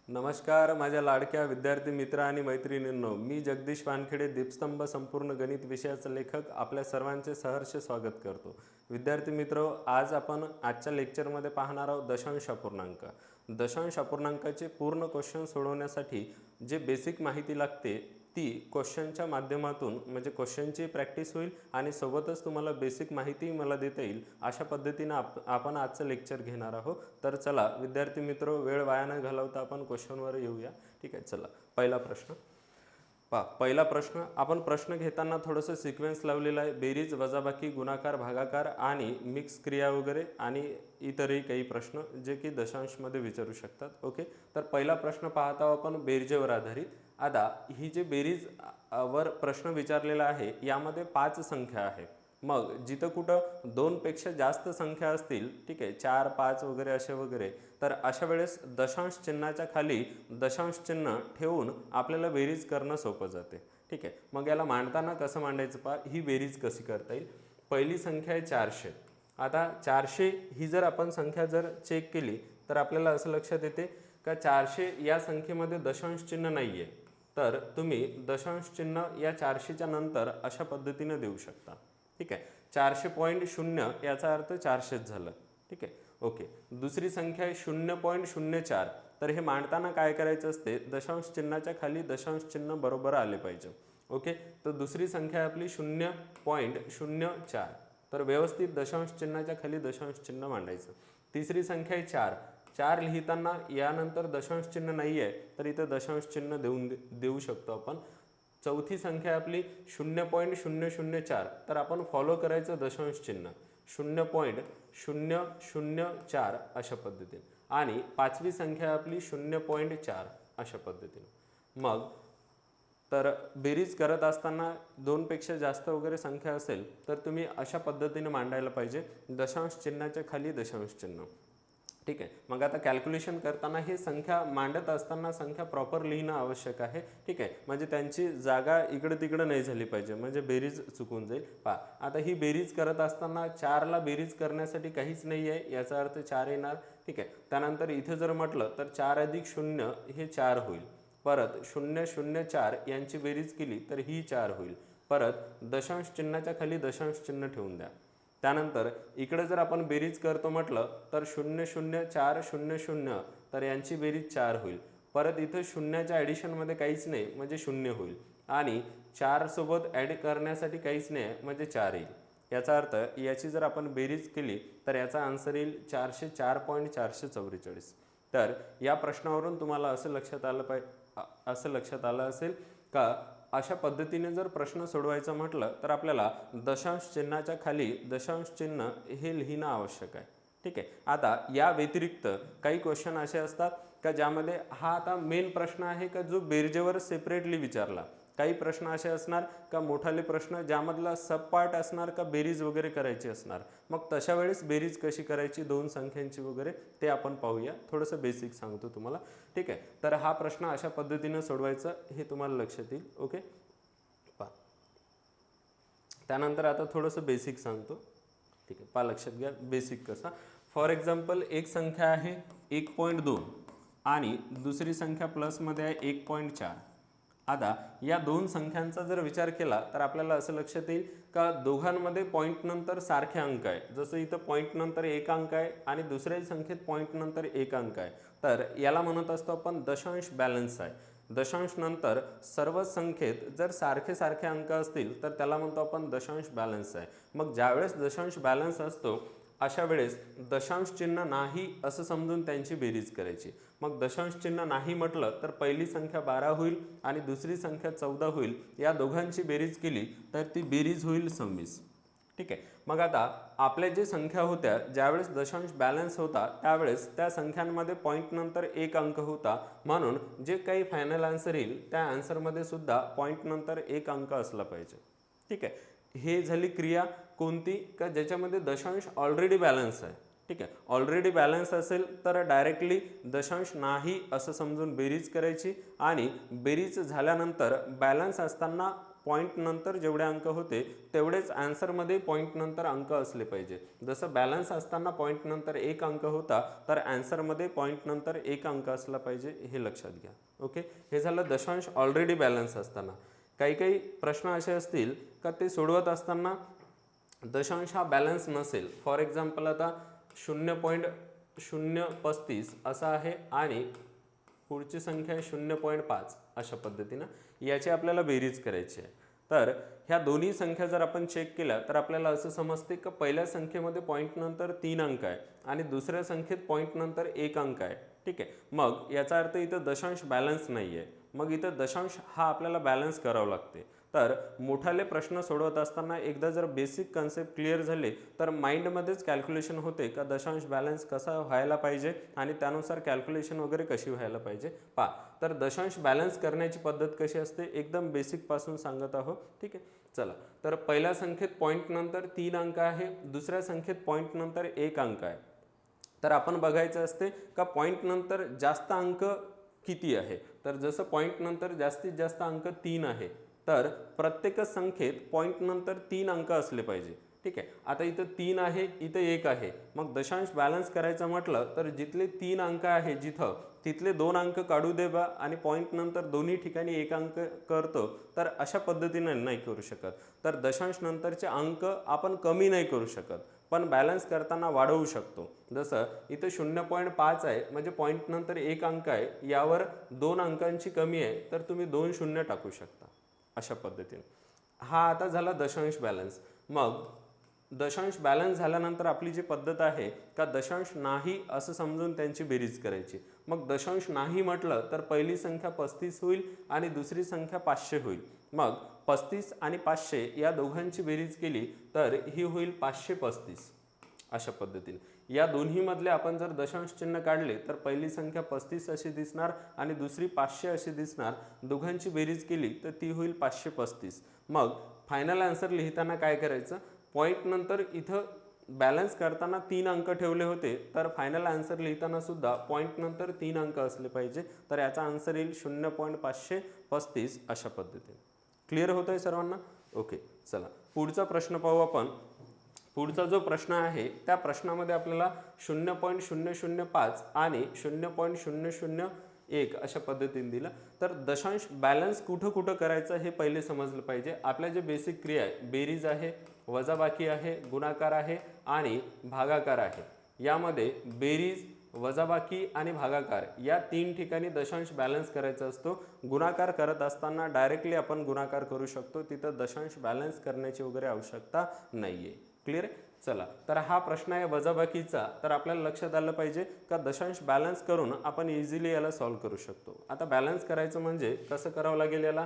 नमस्कार माझ्या लाडक्या विद्यार्थी मित्र आणि मैत्रिणींनो, मी जगदीश वानखेडे, दीपस्तंभ संपूर्ण गणित विषयाचा लेखक आपल्या सर्वांचे सहर्ष स्वागत करतो. विद्यार्थी मित्र, आज आपण आजच्या लेक्चरमध्ये पाहणार आहोत दशांश अपूर्णांक. दशांश अपूर्णांकाचे पूर्ण क्वेश्चन सोडवण्यासाठी जे बेसिक माहिती लागते ती क्वेश्चनच्या माध्यमातून म्हणजे क्वेश्चनची प्रॅक्टिस होईल आणि सोबतच तुम्हाला बेसिक माहिती मला देता येईल अशा पद्धतीने आपण आजचं लेक्चर घेणार आहोत. तर चला विद्यार्थी मित्र, वेळ वाया न घालवता आपण क्वेश्चनवर येऊया. ठीक आहे, चला पहिला प्रश्न पहिला प्रश्न. आपण प्रश्न घेताना थोडंसं सिक्वेन्स लावलेला आहे. बेरीज, वजाबाकी, गुणाकार, भागाकार आणि मिक्स क्रिया वगैरे आणि इतरही काही प्रश्न जे की दशांशमध्ये विचारू शकतात. ओके, तर पहिला प्रश्न पाहत आहोत आपण बेरजेवर आधारित. आता ही जे बेरीज वर प्रश्न विचारलेला आहे यामध्ये 5 संख्या आहे. मग जिथं कुठं 2 पेक्षा जास्त संख्या असतील, ठीक आहे, 4, 5 वगैरे असे वगैरे, तर अशा वेळेस दशांश चिन्हाच्या खाली दशांश चिन्ह ठेवून आपल्याला बेरीज करणं सोपं जाते. ठीक आहे, मग याला मांडताना कसं मांडायचं पहा, ही बेरीज कशी करता येईल. पहिली संख्या आहे 400. आता 400 ही जर आपण संख्या जर चेक केली तर आपल्याला असं लक्षात येते का 400 या संख्येमध्ये दशांश चिन्ह नाही आहे. तर तुम्ही दशांश चिन्ह या 400च्या नंतर अशा पद्धतीने देऊ शकता. ठीक आहे, 400.0 याचा अर्थ 400 झालं. ठीक आहे, ओके. दुसरी संख्या आहे 0.04. तर हे मांडताना काय करायचं असते, दशांश चिन्हाच्या खाली दशांश चिन्ह बरोबर आले पाहिजे. ओके, तर दुसरी संख्या आपली 0.04. तर व्यवस्थित दशांश चिन्हाच्या खाली दशांश चिन्ह मांडायचं. तिसरी संख्या आहे 4. 4 लिहिताना यानंतर दशांश चिन्ह नाही आहे तर इथं दशांश चिन्ह देऊ शकतो आपण. चौथी संख्या आपली 0.004. तर आपण फॉलो करायचं दशांश चिन्ह 0.004 अशा पद्धतीने. आणि पाचवी संख्या आपली 0.4 अशा पद्धतीने. मग तर बेरीज करत असताना 2 पेक्षा जास्त वगैरे संख्या असेल तर तुम्ही अशा पद्धतीने मांडायला पाहिजे, दशांश चिन्हाच्या खाली दशांश चिन्ह. ठीक आहे, मग आता कॅल्क्युलेशन करताना ही संख्या मांडत असताना संख्या प्रॉपर लिहिणं आवश्यक आहे. ठीक आहे, म्हणजे त्यांची जागा इकडे तिकडे नाही झाली पाहिजे, म्हणजे बेरीज चुकून जाईल. पहा, आता ही बेरीज करत असताना 4ला बेरीज करण्यासाठी काहीच नाही आहे, याचा अर्थ 4 येणार. ठीक आहे, त्यानंतर इथे जर म्हटलं तर 4 अधिक 0 हे 4 होईल. परत 0.04 यांची बेरीज केली तर ही 4 होईल. परत दशांश चिन्हाच्या खाली दशांश चिन्ह ठेवून द्या. त्यानंतर इकडे जर आपण बेरीज करतो म्हटलं तर 0.0400 तर यांची बेरीज 4 होईल. परत इथं शून्याच्या ॲडिशनमध्ये काहीच नाही म्हणजे 0 होईल. आणि 4 सोबत ॲड करण्यासाठी काहीच नाही म्हणजे 4 येईल. याचा अर्थ याची जर आपण बेरीज केली तर याचा आन्सर येईल 404.444. तर या प्रश्नावरून तुम्हाला असं लक्षात आलं असेल का अशा पद्धतीने जर प्रश्न सोडवायचा म्हटलं तर आपल्याला दशांश चिन्हाच्या खाली दशांश चिन्ह हे लिहिणं आवश्यक आहे. ठीक आहे, आता या व्यतिरिक्त काही क्वेश्चन असे असतात का ज्यामध्ये हा आता मेन प्रश्न आहे का जो बेरजेवर सेपरेटली विचारला. काही प्रश्न असे असणार का मोठाले प्रश्न ज्यामधला सब पार्ट असणार का बेरीज वगैरे करायची असणार. मग तशा वेळेस बेरीज कशी करायची 2 संख्यांची वगैरे ते आपण पाहूया. थोडंसं बेसिक सांगतो तुम्हाला. ठीक आहे, तर हा प्रश्न अशा पद्धतीने सोडवायचा हे तुम्हाला लक्षात येईल. ओके, पहा त्यानंतर आता थोडंसं बेसिक सांगतो. ठीक आहे, पहा लक्षात घ्या बेसिक कसा. फॉर एक्झाम्पल एक संख्या आहे 1.2 आणि दुसरी संख्या प्लसमध्ये आहे 1.4. आता या 2 संख्यांचा जर विचार केला तर आपल्याला असं लक्षात येईल का दोघांमध्ये पॉईंट नंतर सारखे अंक आहे. जसं इथं पॉईंट नंतर 1 अंक आहे आणि दुसऱ्याही संख्येत पॉईंट नंतर 1 अंक आहे. तर याला म्हणत असतो आपण दशांश बॅलन्स आहे. दशांश नंतर सर्व संख्येत जर सारखे सारखे अंक असतील तर त्याला म्हणतो आपण दशांश बॅलन्स आहे. मग ज्यावेळेस दशांश बॅलन्स असतो अशा वेळेस दशांश चिन्ह नाही असं समजून त्यांची बेरीज करायची. मग दशांश चिन्ह नाही म्हटलं तर पहिली संख्या 12 होईल आणि दुसरी संख्या 14 होईल. या दोघांची बेरीज केली तर ती बेरीज होईल 26. ठीक आहे, मग आता आपल्या जे संख्या होत्या ज्यावेळेस दशांश बॅलन्स होता त्यावेळेस त्या संख्यांमध्ये पॉईंट नंतर 1 अंक होता, म्हणून जे काही फायनल आन्सर येईल त्या आन्सरमध्ये सुद्धा पॉईंट नंतर 1 अंक असला पाहिजे. ठीक आहे, हे झाली क्रिया कोणती का ज्याच्यामध्ये दशांश ऑलरेडी बॅलन्स आहे. ठीक आहे, ऑलरेडी बॅलन्स असेल तर डायरेक्टली दशांश नाही असं समजून बेरीज करायची आणि बेरीज झाल्यानंतर बॅलन्स असताना पॉईंट नंतर जेवढे अंक होते तेवढेच आन्सरमध्ये पॉईंट नंतर अंक असले पाहिजे. जसं बॅलन्स असताना पॉईंट नंतर एक अंक होता तर आन्सरमध्ये पॉईंट नंतर एक अंक असला पाहिजे, हे लक्षात घ्या. ओके, हे झालं दशांश ऑलरेडी बॅलन्स असताना. काही काही प्रश्न असे असतील का ते सोडवत असताना दशांश हा बॅलन्स नसेल. फॉर एक्झाम्पल आता 0.035 असा आहे आणि पुढची संख्या आहे 0.5 अशा पद्धतीनं याची आपल्याला बेरीज करायची आहे. तर ह्या दोन्ही संख्या जर आपण चेक केल्या तर आपल्याला असं समजते की पहिल्या संख्येमध्ये पॉईंट नंतर 3 अंक आहे आणि दुसऱ्या संख्येत पॉईंट नंतर 1 अंक आहे. ठीक आहे, मग याचा अर्थ इथं दशांश बॅलन्स नाही आहे. मग इथं दशांश हा आपल्याला बॅलन्स करावा लागते. तर मोठाले प्रश्न सोडवत असताना एकदा जर बेसिक कन्सेप्ट क्लिअर झाले तर माइंडमध्येच कॅल्क्युलेशन होते का दशांश बॅलन्स कसा व्हायला पाहिजे आणि त्यानुसार कॅल्क्युलेशन वगैरे कशी व्हायला पाहिजे. तर दशांश बॅलन्स करण्याची पद्धत कशी असते एकदम बेसिकपासून सांगत आहोत. ठीक आहे, चला. तर पहिल्या संख्येत पॉईंट नंतर 3 अंक आहे, दुसऱ्या संख्येत पॉईंट नंतर 1 अंक आहे. तर आपण बघायचं असते का पॉईंट नंतर जास्त अंक किती आहे. तर जसं पॉईंट नंतर जास्तीत जास्त अंक 3 आहे तर प्रत्येक संख्येत पॉईंट नंतर 3 अंक असले पाहिजे. ठीक आहे, आता इथं 3 आहे, इथं 1 आहे. मग दशांश बॅलन्स करायचं म्हटलं तर जिथले 3 अंक आहे जिथं तिथले 2 अंक काढू दे बा आणि पॉईंट नंतर दोन्ही ठिकाणी 1 अंक करतो. तर अशा पद्धतीने नाही करू शकत. तर दशांश नंतरचे अंक आपण कमी नाही करू शकत पण बॅलन्स करताना वाढवू शकतो. जसं इथं 0.5 आहे म्हणजे पॉईंट नंतर 1 अंक आहे, यावर 2 अंकांची कमी आहे तर तुम्ही 2 शून्य टाकू शकता. अशा पद्धतीने हा आता झाला दशांश बॅलन्स. मग दशांश बॅलन्स झाल्यानंतर आपली जी पद्धत आहे का दशांश नाही असं समजून त्यांची बेरीज करायची. मग दशांश नाही म्हटलं तर पहिली संख्या 35 होईल आणि दुसरी संख्या 500 होईल. मग 35 आणि 500 या दोघांची बेरीज केली तर ही होईल 535. अशा पद्धतीने या दोन्हीमधले आपण जर दशांश चिन्ह काढले तर पहिली संख्या 35 अशी दिसणार आणि दुसरी 500 अशी दिसणार. दोघांची बेरीज केली तर ती होईल 535. मग फायनल आन्सर लिहिताना काय करायचं, पॉईंट नंतर इथं बॅलन्स करताना 3 अंक ठेवले होते तर फायनल आन्सर लिहिताना सुद्धा पॉईंट नंतर 3 अंक असले पाहिजे. तर याचा आन्सर येईल 0.535 अशा पद्धतीने. क्लिअर होतंय सर्वांना? ओके, चला पुढचा प्रश्न पाहू आपण. पुढचा जो प्रश्न आहे त्या प्रश्नामध्ये आपल्याला 0.005 आणि 0.001 अशा पद्धतीने दिलं. तर दशांश बॅलन्स कुठं कुठं करायचं हे पहिले समजलं पाहिजे. आपल्या जे बेसिक क्रिया आहे बेरीज आहे, वजाबाकी आहे, गुणाकार आहे आणि भागाकार आहे. यामध्ये बेरीज, वजाबाकी आणि भागाकार या 3 ठिकाणी दशांश बॅलन्स करायचा असतो. गुणाकार करत असताना डायरेक्टली आपण गुणाकार करू शकतो, तिथं दशांश बॅलन्स करण्याची वगैरे आवश्यकता नाहीये. क्लिअर आहे? चला, तर हा प्रश्न आहे वजाबाकीचा. तर आपल्याला लक्षात आलं पाहिजे का दशांश बॅलन्स करून आपण इझिली याला सॉल्व्ह करू शकतो. आता बॅलन्स करायचं म्हणजे कसं करावं लागेल याला,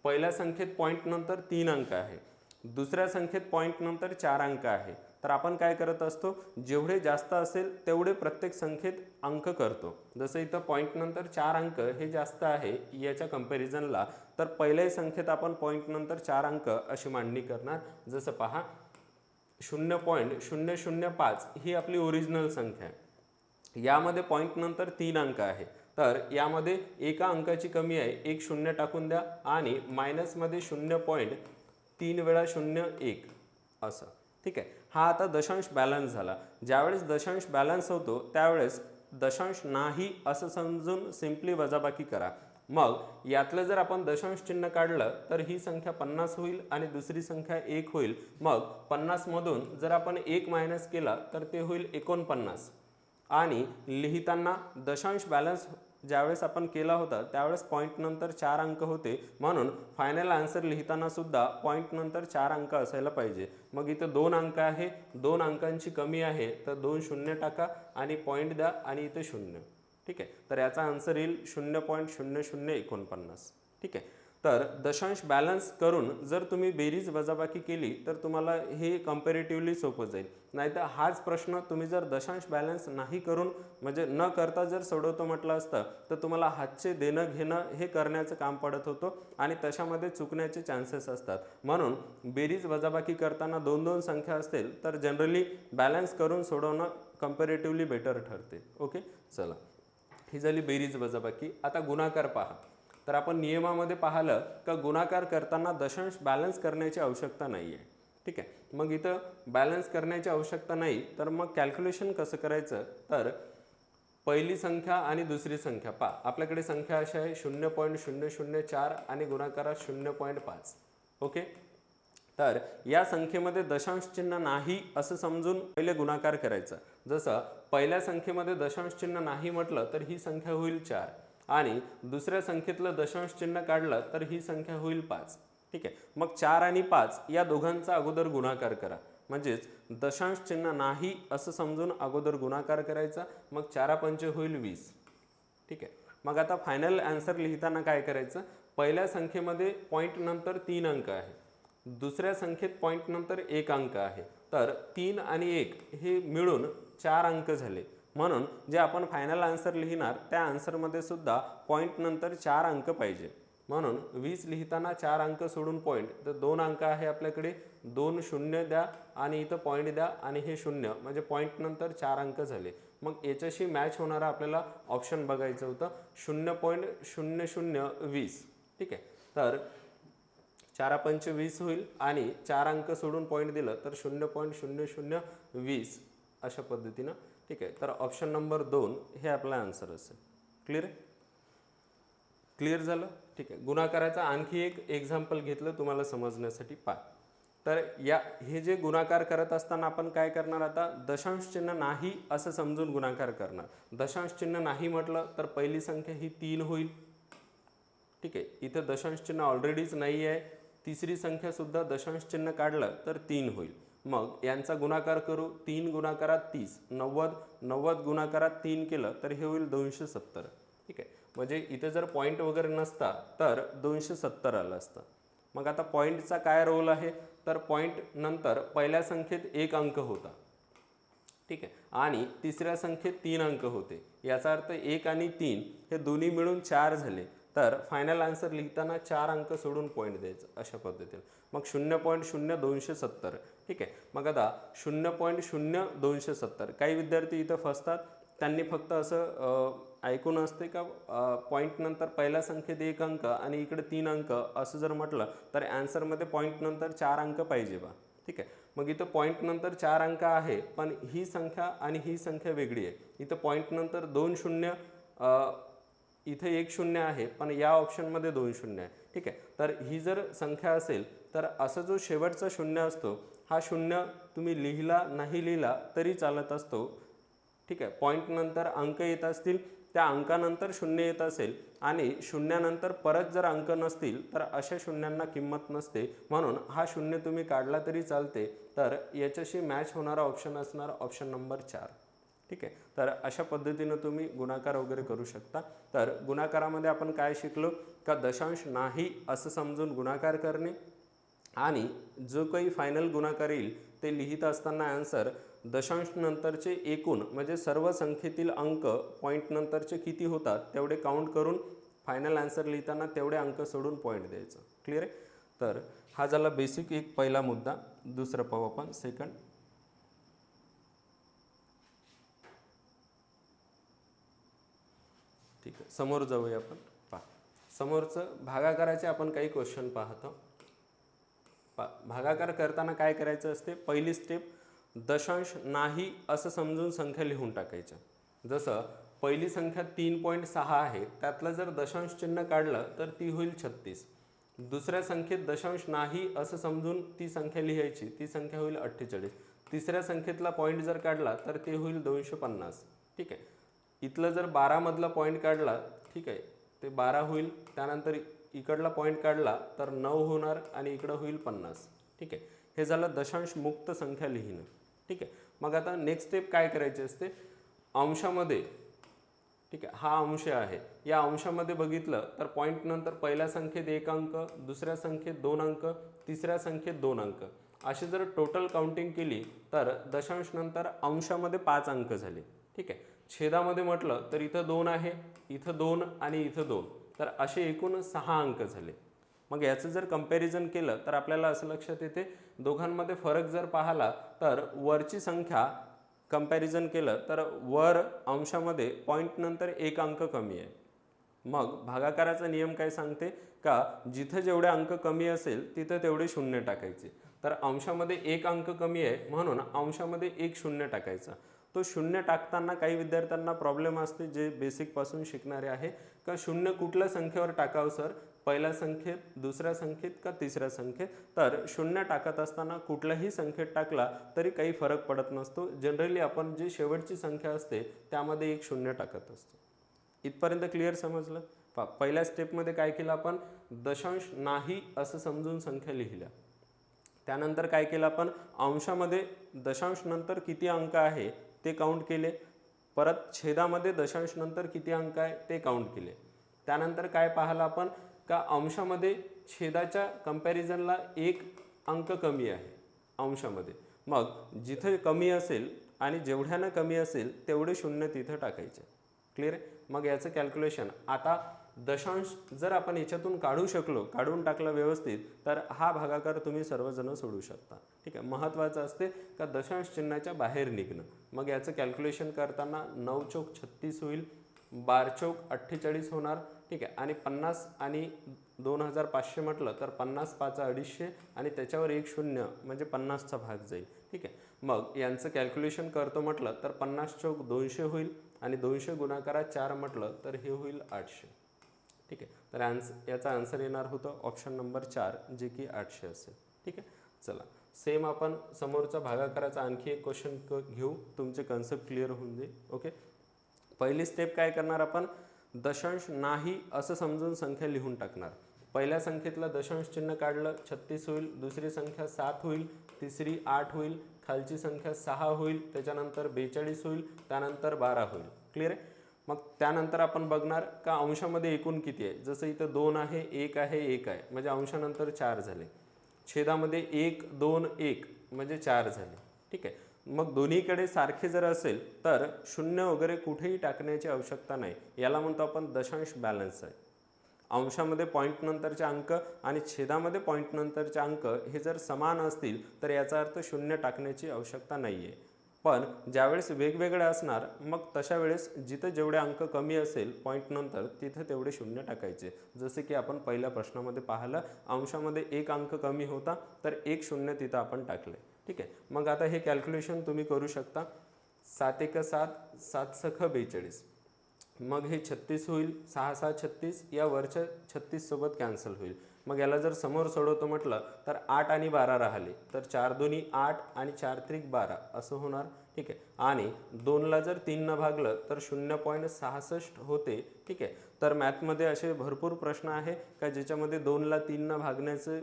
पहिल्या संख्येत पॉईंट नंतर 3 अंक आहे, दुसऱ्या संख्येत पॉईंट नंतर 4 अंक आहे. तर आपण काय करत असतो, जेवढे जास्त असेल तेवढे प्रत्येक संख्येत अंक करतो. जसं इथं पॉईंट नंतर 4 अंक हे जास्त आहे याच्या कंपॅरिझनला, तर पहिल्याही संख्येत आपण पॉईंट नंतर 4 अंक अशी मांडणी करणार. जसं पहा 0.005 ही आपली ओरिजिनल संख्या आहे, यामध्ये पॉईंट नंतर 3 अंक आहे. तर यामध्ये एका अंकाची कमी आहे, 1 शून्य टाकून द्या आणि मायनसमध्ये 0.3 वेळा 0.1 असं. ठीक आहे, हा आता दशांश बॅलन्स झाला. ज्यावेळेस दशांश बॅलन्स होतो त्यावेळेस दशांश नाही असं समजून सिम्पली वजाबाकी करा. मग यातलं जर आपण दशांश चिन्ह काढलं तर ही संख्या 50 होईल आणि दुसरी संख्या 1 होईल. मग 50 मधून जर आपण 1 मायनस केला तर ते होईल 49. आणि लिहिताना दशांश बॅलन्स ज्यावेळेस आपण केला होता त्यावेळेस पॉईंट नंतर 4 अंक होते, म्हणून फायनल आन्सर लिहिताना सुद्धा पॉईंट नंतर 4 अंक असायला पाहिजे. मग इथं 2 अंक आहे, 2 अंकांची कमी आहे तर 2 शून्य टाका आणि पॉईंट द्या आणि इथं 0. ठीक आहे, तर याचा आन्सर येईल 0.0049. ठीक आहे, तर दशांश बॅलन्स करून जर तुम्ही बेरीज वजाबाकी केली तर तुम्हाला हे कंपॅरेटिव्हली सोपं जाईल. नाहीतर हाच प्रश्न तुम्ही जर दशांश बॅलन्स नाही करून म्हणजे न करता जर सोडवतो म्हटलं असतं तर तुम्हाला हातचे देणं घेणं हे करण्याचं काम पडत होतं आणि तशामध्ये चुकण्याचे चान्सेस असतात. म्हणून बेरीज वजाबाकी करताना 2-2 संख्या असतील तर जनरली बॅलन्स करून सोडवणं कंपॅरेटिव्हली बेटर ठरते. ओके, चला ही झाली बेरीज वजाबाकी. आता गुणाकार पहा. तर आपण नियमामध्ये पाहिलं का गुणाकार करताना दशांश बॅलन्स करण्याची आवश्यकता नाही आहे. ठीक आहे, मग इथं बॅलन्स करण्याची आवश्यकता नाही, तर मग कॅल्क्युलेशन कसं करायचं, तर पहिली संख्या आणि दुसरी संख्या पहा, आपल्याकडे संख्या अशी आहे 0.004 आणि गुणाकारात 0.5. ओके, तर या संख्येमध्ये दशांश चिन्ह नाही असं समजून पहिले गुणाकार करायचा. जसं पहिल्या संख्येमध्ये दशांश चिन्ह नाही म्हटलं तर ही संख्या होईल 4 आणि दुसऱ्या संख्येतलं दशांश चिन्ह काढलं तर ही संख्या होईल 5. ठीक आहे, मग 4 आणि 5 या दोघांचा अगोदर गुणाकार करा, म्हणजेच दशांश चिन्ह नाही असं समजून अगोदर गुणाकार करायचा, मग 4×5 होईल 20. ठीक आहे, मग आता फायनल आन्सर लिहिताना काय करायचं, पहिल्या संख्येमध्ये पॉईंट नंतर 3 अंक आहे, दुसऱ्या संख्येत पॉईंट नंतर 1 अंक आहे, तर 3 आणि 1 हे मिळून 4 अंक झाले. म्हणून जे आपण फायनल आन्सर लिहिणार त्या आन्सरमध्ये सुद्धा पॉईंट नंतर 4 अंक पाहिजे. म्हणून 20 लिहिताना 4 अंक सोडून पॉईंट, तर 2 अंक आहे आपल्याकडे, 2 शून्य द्या आणि इथं पॉईंट द्या आणि हे 0, म्हणजे पॉईंट नंतर 4 अंक झाले. मग याच्याशी मॅच होणारा आपल्याला ऑप्शन बघायचं होतं 0.0020. ठीक आहे, तर 4×5 20 होईल आणि 4 अंक सोडून पॉईंट दिलं तर 0.0020 अशा पद्धतीनं. ठीक आहे, तर ऑप्शन नंबर 2 हे आपला आन्सर असेल. क्लिअर आहे, क्लिअर झालं. ठीक आहे, गुणाकाराचा आणखी एक एक्झाम्पल घेतलं तुम्हाला समजण्यासाठी. पहा, तर हे जे गुणाकार करत असताना आपण काय करणार, आता दशांश चिन्ह नाही असं समजून गुणाकार करणार. दशांश चिन्ह नाही म्हटलं तर पहिली संख्या ही 3 होईल. ठीक आहे, इथं दशांश चिन्ह ऑलरेडीच नाही आहे, तिसरी संख्या सुद्धा दशांश चिन्ह काढलं तर 3 होईल. मग यांचा गुणाकार करू, 3 गुणाकारात 30, 90, 90 गुणाकारात 3 केलं तर हे होईल 270. ठीक आहे, म्हणजे इथे जर पॉईंट वगैरे नसता तर 270 आलं असतं. मग आता पॉईंटचा काय रोल आहे, तर पॉईंट नंतर पहिल्या संख्येत 1 अंक होता. ठीक आहे, आणि तिसऱ्या संख्येत 3 अंक होते, याचा अर्थ 1 आणि 3 हे दोन्ही मिळून 4 झाले. तर फायनल आन्सर लिहिताना 4 अंक सोडून पॉईंट द्यायचं अशा पद्धतीने. मग 0.0270. ठीक आहे, मग आता 0.0270. काही विद्यार्थी इथं फसतात, त्यांनी फक्त असं ऐकून असते का पॉईंट नंतर पहिल्या संख्येत 1 अंक आणि इकडे 3 अंक असं जर म्हटलं तर आन्सरमध्ये पॉईंट नंतर 4 अंक पाहिजे बा. ठीक आहे, मग इथं पॉईंट नंतर 4 अंक आहे, पण ही संख्या आणि ही संख्या वेगळी आहे. इथं पॉईंट नंतर 2 शून्य, इथे 1 शून्य आहे, पण या ऑप्शनमध्ये 2 शून्य आहे. ठीक आहे, तर ही जर संख्या असेल तर असा जो शेवटचा शून्य असतो, हा शून्य तुम्ही लिहिला नाही लिहिला तरी चालत असतो. ठीक आहे, पॉईंट नंतर अंक येत असतील, त्या अंकानंतर शून्य येत असेल आणि शून्यानंतर परत जर अंक नसतील तर अशा शून्यांना किंमत नसते. म्हणून हा शून्य तुम्ही काढला तरी चालते. तर याच्याशी मॅच होणारा ऑप्शन असणार ऑप्शन नंबर 4. ठीक आहे, तर अशा पद्धतीनं तुम्ही गुणाकार वगैरे करू शकता. तर गुणाकारामध्ये आपण काय शिकलो, का दशांश नाही असं समजून गुणाकार करणे आणि जो काही फायनल गुणाकार येईल ते लिहित असताना आन्सर दशांश नंतरचे एकूण म्हणजे सर्व संख्येतील अंक पॉईंट नंतरचे किती होतात तेवढे काउंट करून फायनल आन्सर लिहिताना तेवढे अंक सोडून पॉईंट द्यायचं. क्लिअर आहे, तर हा झाला बेसिक एक पहिला मुद्दा. दुसरं पाहू आपण सेकंड. ठीक आहे, समोर जाऊया आपण. पहा, समोरचं भागाकाराचे आपण काही क्वेश्चन पाहतो. भागाकार करताना काय करायचं असते, पहिली स्टेप दशांश नाही असं समजून संख्या लिहून टाकायच्या. जसं पहिली संख्या 3.6 आहे, त्यातलं जर दशांश चिन्ह काढलं तर ती होईल 36. दुसऱ्या संख्येत दशांश नाही असं समजून ती संख्या लिहायची, ती संख्या होईल 48. तिसऱ्या संख्येतला पॉईंट जर काढला तर ते होईल 250. ठीक आहे, इथलं जर 12 मधला पॉईंट काढला, ठीक आहे, ते 12 होईल. त्यानंतर इकडला पॉईंट काढला तर 9 होणार आणि इकडं होईल 50. ठीक आहे, हे झालं दशांश मुक्त संख्या लिहिणं. ठीक आहे, मग आता नेक्स्ट स्टेप काय करायची असते, अंशामध्ये. ठीक आहे, हा अंश आहे, या अंशामध्ये बघितलं तर पॉईंट नंतर पहिल्या संख्येत 1 अंक, दुसऱ्या संख्येत 2 अंक, तिसऱ्या संख्येत 2 अंक, अशी जर टोटल काउंटिंग केली तर दशांश नंतर अंशामध्ये 5 अंक झाले. ठीक आहे, छेदामध्ये म्हटलं तर इथं 2 आहे, इथं 2 आणि इथं 2, तर असे एकूण 6 अंक झाले. मग याचं जर कंपॅरिझन केलं तर आपल्याला असं लक्षात येते, दोघांमध्ये फरक जर पाहिला तर वरची संख्या कंपॅरिझन केलं तर वर अंशामध्ये पॉईंट नंतर 1 अंक कमी आहे. मग भागाकाराचा नियम काय सांगते का जिथं जेवढे अंक कमी असेल तिथं तेवढे शून्य टाकायचे. तर अंशामध्ये एक अंक कमी आहे म्हणून अंशामध्ये एक शून्य टाकायचा. तो शून्य टाकताना काही विद्यार्थ्यांना प्रॉब्लेम असते जे बेसिकपासून शिकणारे आहे का शून्य कुठल्या संख्येवर टाकावं सर, पहिल्या संख्येत, दुसऱ्या संख्येत का तिसऱ्या संख्येत. तर शून्य टाकत असताना कुठल्याही संख्येत टाकला तरी काही फरक पडत नसतो. जनरली आपण जी शेवटची संख्या असते त्यामध्ये एक शून्य टाकत असतो. इथपर्यंत क्लिअर समजलं. पहिल्या स्टेपमध्ये काय केलं आपण, दशांश नाही असं समजून संख्या लिहिल्या. त्यानंतर काय केलं आपण, अंशामध्ये दशांश नंतर किती अंक आहे ते काउंट केले. परत छेदामध्ये दशांश नंतर किती अंक आहे ते काउंट केले. त्यानंतर काय पाहिलं आपण का अंशामध्ये छेदाच्या कंपॅरिझनला एक अंक कमी आहे अंशामध्ये. मग जिथे कमी असेल आणि जेवढ्यानं कमी असेल तेवढे शून्य तिथं टाकायचे. क्लिअर आहे. मग याचं कॅल्क्युलेशन आता दशांश जर आपण याच्यातून काढू शकलो, काढून टाकलं व्यवस्थित, तर हा भागाकार तुम्ही सर्वजण सोडू शकता. ठीक आहे. महत्त्वाचं असते का दशांश चिन्हाच्या बाहेर निघणं. मग याचं कॅल्क्युलेशन करताना 9 चौक 36 होईल, 12 चौक 48 होणार. ठीक आहे. आणि 50 आणि 2500 म्हटलं तर 50 5 250 आणि त्याच्यावर एक शून्य म्हणजे 50चा भाग जाईल. ठीक आहे. मग यांचं कॅल्क्युलेशन करतो म्हटलं तर 50 चौक 200 होईल आणि 200 गुणाकारात 4 म्हटलं तर हे होईल 800. ठीक आहे. तर याचा आन्सर येणार होतं ऑप्शन नंबर 4 जे की 800 असेल. ठीक आहे. चला सेम आपण समोरचा भागाकाराचा आणखी एक क्वेश्चन घेऊ, तुमचे कन्सेप्ट क्लिअर होऊन जाईल. ओके. पहिली स्टेप काय करणार आपण, दशांश नाही असं समजून संख्या लिहून टाकणार. पहिल्या संख्येतलं दशांश चिन्ह काढलं 36 होईल, दुसरी संख्या 7 होईल, तिसरी 8 होईल, खालची संख्या 6 होईल, त्याच्यानंतर 42 होईल, त्यानंतर 12 होईल. क्लिअर आहे. मग त्यानंतर आपण बघणार का अंशामध्ये एकूण किती आहे. जसं इथं 2 आहे, 1 आहे, 1 आहे म्हणजे अंशानंतर 4 झाले. छेदामध्ये 1 2 1 म्हणजे 4 झाले. ठीक आहे. मग दोन्हीकडे सारखे जर असेल तर शून्य वगैरे कुठेही टाकण्याची आवश्यकता नाही. याला म्हणतो आपण दशांश बॅलन्स आहे. अंशामध्ये पॉईंट नंतरचे अंक आणि छेदामध्ये पॉईंट नंतरचे अंक हे जर समान असतील तर याचा अर्थ शून्य टाकण्याची आवश्यकता नाही आहे. पण ज्यावेळेस वेगवेगळे असणार मग तशा वेळेस जिथं जेवढे अंक कमी असेल पॉईंट नंतर तिथं तेवढे शून्य टाकायचे. जसे की आपण पहिल्या प्रश्नामध्ये पाहिलं, अंशामध्ये एक अंक कमी होता तर एक शून्य तिथं आपण टाकले. ठीक आहे. मग आता हे कॅल्क्युलेशन तुम्ही करू शकता. 7 1 7, 7 6 42. मग हे 36 होईल, 6 6 36, या वरच्या 36 सोबत कॅन्सल होईल. मग याला जर समोर सोडवतो म्हटलं तर 8 आणि 12 राहिले तर 4 दोन्ही 8 आणि 4 त्रिक 12 असं होणार. ठीक आहे. आणि 2ला जर 3 भागलं तर 0.66 होते. ठीक आहे. तर मॅथमध्ये असे भरपूर प्रश्न आहे का ज्याच्यामध्ये 2ला 3 भागण्याचं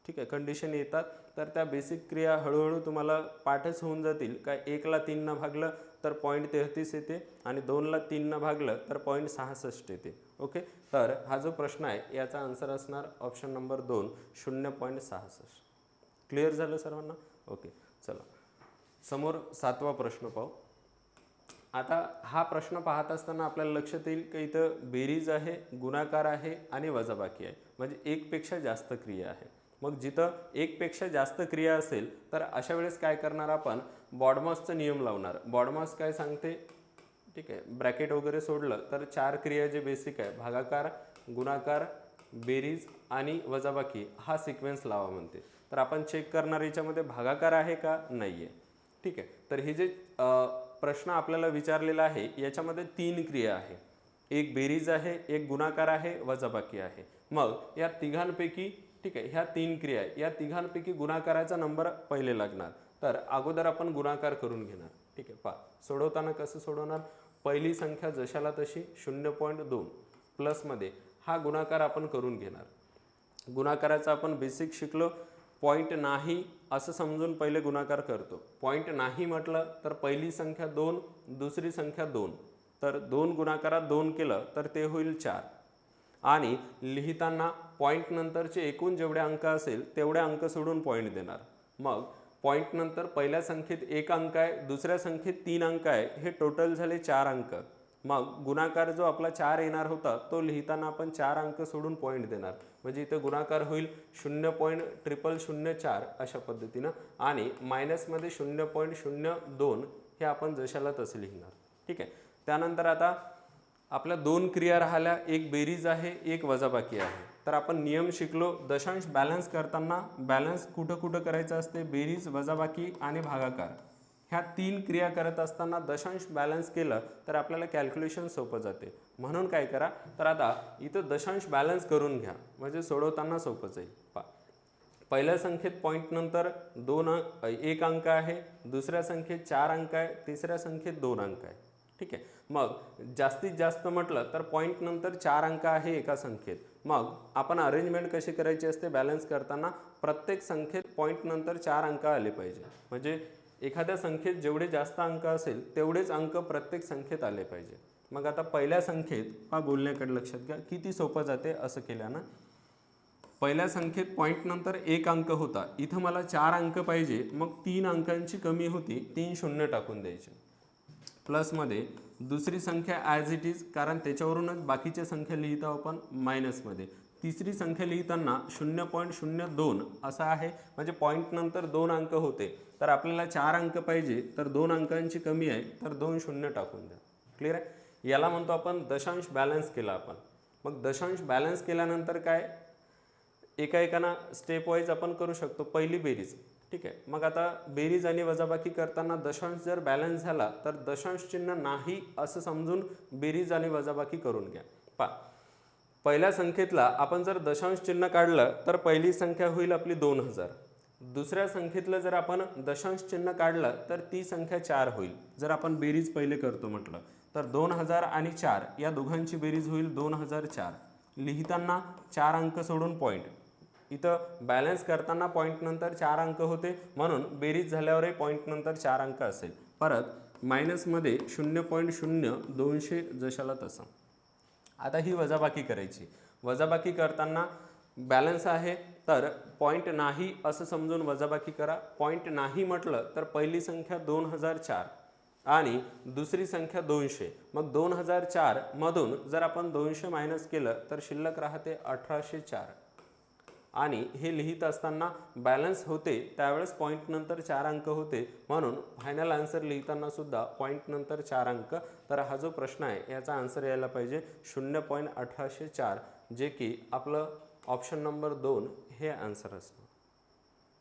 ठीक आहे कंडिशन येतात. तर त्या बेसिक क्रिया हळूहळू तुम्हाला पाठच होऊन जातील. का 1ला 3 भागलं तर 0.33 येते आणि 2ला 3 भागलं तर 0.66 येते. ओके. तर हा जो प्रश्न आहे याचा आन्सर असणार ऑप्शन नंबर 2 0.66. क्लिअर झालं सर्वांना. ओके. चला समोर 7वा प्रश्न पाहू. आता हा प्रश्न पाहत असताना आपल्याला लक्षात येईल की इथं बेरीज आहे, गुणाकार आहे आणि वजाबाकी आहे. म्हणजे एकपेक्षा जास्त क्रिया आहे. मग जिथं एकपेक्षा जास्त क्रिया असेल तर अशा वेळेस काय करणार आपण, बॉडमॉसचा नियम लावणार. बॉडमॉस काय सांगते, ठीक आहे, ब्रॅकेट वगैरे सोडलं तर 4 क्रिया जे बेसिक आहे भागाकार, गुणाकार, बेरीज आणि वजाबाकी हा सिक्वेन्स लावा म्हणते. तर आपण चेक करणार याच्यामध्ये भागाकार आहे का नाही आहे. ठीक आहे. तर हे जे प्रश्न आपल्याला विचारलेला आहे याच्यामध्ये 3 क्रिया आहे. एक बेरीज आहे, एक गुणाकार आहे, वजाबाकी आहे. मग या तिघांपैकी ठीक आहे ह्या 3 क्रिया आहे, या तिघांपैकी गुणाकाराचा नंबर पहिले लागणार. तर अगोदर आपण गुणाकार करून घेणार. ठीक आहे. पहा सोडवताना कसं सोडवणार, पहिली संख्या जशाला तशी 0.2 प्लसमध्ये हा गुणाकार आपण करून घेणार. गुणाकाराचा आपण बेसिक शिकलो, पॉईंट नाही असं समजून पहिले गुणाकार करतो. पॉईंट नाही म्हटलं तर पहिली संख्या 2, दुसरी संख्या 2, तर 2 गुणाकारात 2 केलं तर ते होईल 4. आणि लिहिताना पॉईंट नंतरचे एकूण जेवढे अंक असेल तेवढे अंक सोडून पॉईंट देणार. मग पॉईंट नंतर पहिल्या संख्येत 1 अंक आहे, दुसऱ्या संख्येत 3 अंक आहे, हे टोटल झाले 4 अंक. मग गुणाकार जो आपला 4 येणार होता तो लिहिताना आपण 4 अंक सोडून पॉईंट देणार. म्हणजे इथं गुणाकार होईल 0.0004 अशा पद्धतीनं आणि मायनसमध्ये 0.02 हे आपण जशाला तसे लिहिणार. ठीक आहे. त्यानंतर आता आपल्या दोन क्रिया राहिल्या, एक बेरीज आहे, एक वजाबाकी आहे. तर आपण नियम शिकलो, दशांश बॅलन्स करताना बॅलन्स कुठं कुठं करायचं असते, बेरीज, वजाबाकी आणि भागाकार ह्या तीन क्रिया करत असताना दशांश बॅलन्स केलं तर आपल्याला कॅल्क्युलेशन सोपं जाते. म्हणून काय करा, तर आता इथं दशांश बॅलन्स करून घ्या, म्हणजे सोडवताना सोपं जाईल. पहिल्या संख्येत पॉईंट नंतर एक अंक आहे, दुसऱ्या संख्येत 4 अंक आहे, तिसऱ्या संख्येत 2 अंक आहे. ठीक आहे. मग जास्तीत जास्त म्हटलं तर पॉईंट नंतर 4 अंक आहे एका संख्येत. मग आपण अरेंजमेंट कशी करायची असते बॅलन्स करताना, प्रत्येक संख्येत पॉईंट नंतर 4 अंक आले पाहिजे. म्हणजे एखाद्या संख्येत जेवढे जास्त अंक असेल तेवढेच अंक प्रत्येक संख्येत आले पाहिजे. मग आता पहिल्या संख्येत बोलण्याकडे लक्षात घ्या, किती सोपं जाते असं केल्यानं. पहिल्या संख्येत पॉईंट नंतर एक अंक होता, इथं मला 4 अंक पाहिजे, मग 3 अंकांची कमी होती, 3 शून्य टाकून द्यायचे. प्लसमध्ये दुसरी संख्या ॲज इट इज, कारण त्याच्यावरूनच बाकीच्या संख्या लिहितो आपण, मायनसमध्ये तिसरी संख्या लिहिताना 0.02 असं आहे, म्हणजे पॉईंट नंतर 2 अंक होते, तर आपल्याला 4 अंक पाहिजे, तर 2 अंकांची कमी आहे, तर 2 शून्य टाकून द्या. क्लिअर आहे. याला म्हणतो आपण दशांश बॅलन्स केला आपण. मग दशांश बॅलन्स केल्यानंतर काय, एका स्टेप वाईज आपण करू शकतो. पहिली बेरीज. ठीक आहे. मग आता बेरीज आणि वजाबाकी करताना दशांश जर बॅलन्स झाला तर दशांश चिन्ह नाही असं समजून बेरीज आणि वजाबाकी करून घ्या. पहिल्या संख्येतला आपण जर दशांश चिन्ह काढलं तर पहिली संख्या होईल आपली 2000. दुसऱ्या संख्येतलं जर आपण दशांश चिन्ह काढलं तर ती संख्या 4 होईल. जर आपण बेरीज पहिले करतो म्हटलं तर 2000 आणि 4 या दोघांची बेरीज होईल 2004. लिहिताना 4 अंक सोडून पॉईंट. इथं बॅलन्स करताना पॉईंट नंतर 4 अंक होते, म्हणून बेरीज झाल्यावरही पॉईंट नंतर 4 अंक असेल. परत मायनसमध्ये 0.02 जशाला तसं. आता ही वजाबाकी करायची. वजाबाकी करताना बॅलन्स आहे तर पॉईंट नाही असं समजून वजाबाकी करा. पॉईंट नाही म्हटलं तर पहिली संख्या 2004 आणि दुसरी संख्या 200. मग 2004 मधून जर आपण 200 मायनस केलं तर शिल्लक राहते 1804. आणि हे लिहित असताना बॅलन्स होते त्यावेळेस पॉईंट नंतर 4 अंक होते, म्हणून फायनल आन्सर लिहिताना सुद्धा पॉईंट नंतर 4 अंक. तर हा जो प्रश्न आहे याचा आन्सर यायला पाहिजे 0.1804, जे की आपलं ऑप्शन नंबर 2 हे आन्सर असणार.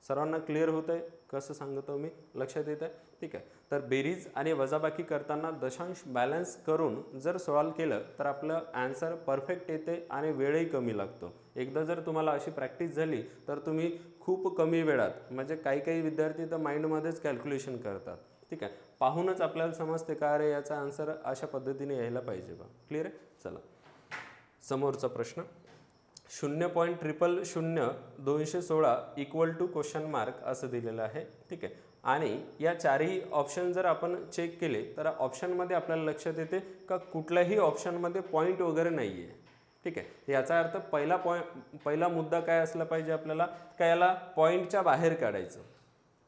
सर्वांना क्लिअर होत आहे कसं सांगतो मी, लक्षात येत आहे. ठीक आहे. तर बेरीज आणि वजाबाकी करताना दशांश बॅलन्स करून जर सॉल्व केलं तर आपलं आन्सर परफेक्ट येते आणि वेळही कमी लागतो. एकदा जर तुम्हाला अशी प्रॅक्टिस झाली तर तुम्ही खूप कमी वेळात, म्हणजे काही विद्यार्थी तर माइंडमध्येच कॅल्क्युलेशन करतात. ठीक आहे. पाहूनच आपल्याला समजते का अरे याचा आन्सर अशा पद्धतीने यायला पाहिजे बा. क्लिअर आहे. चला समोरचा प्रश्न. 0.0000216 इक्वल टू क्वेश्चन मार्क असं दिलेलं आहे. ठीक आहे. आणि या चारही ऑप्शन जर आपण चेक केले तर ऑप्शनमध्ये आपल्याला लक्षात येते का कुठल्याही ऑप्शनमध्ये पॉईंट वगैरे नाही आहे. ठीक आहे. याचा अर्थ पहिला मुद्दा काय असला पाहिजे आपल्याला, का याला पॉईंटच्या बाहेर काढायचं.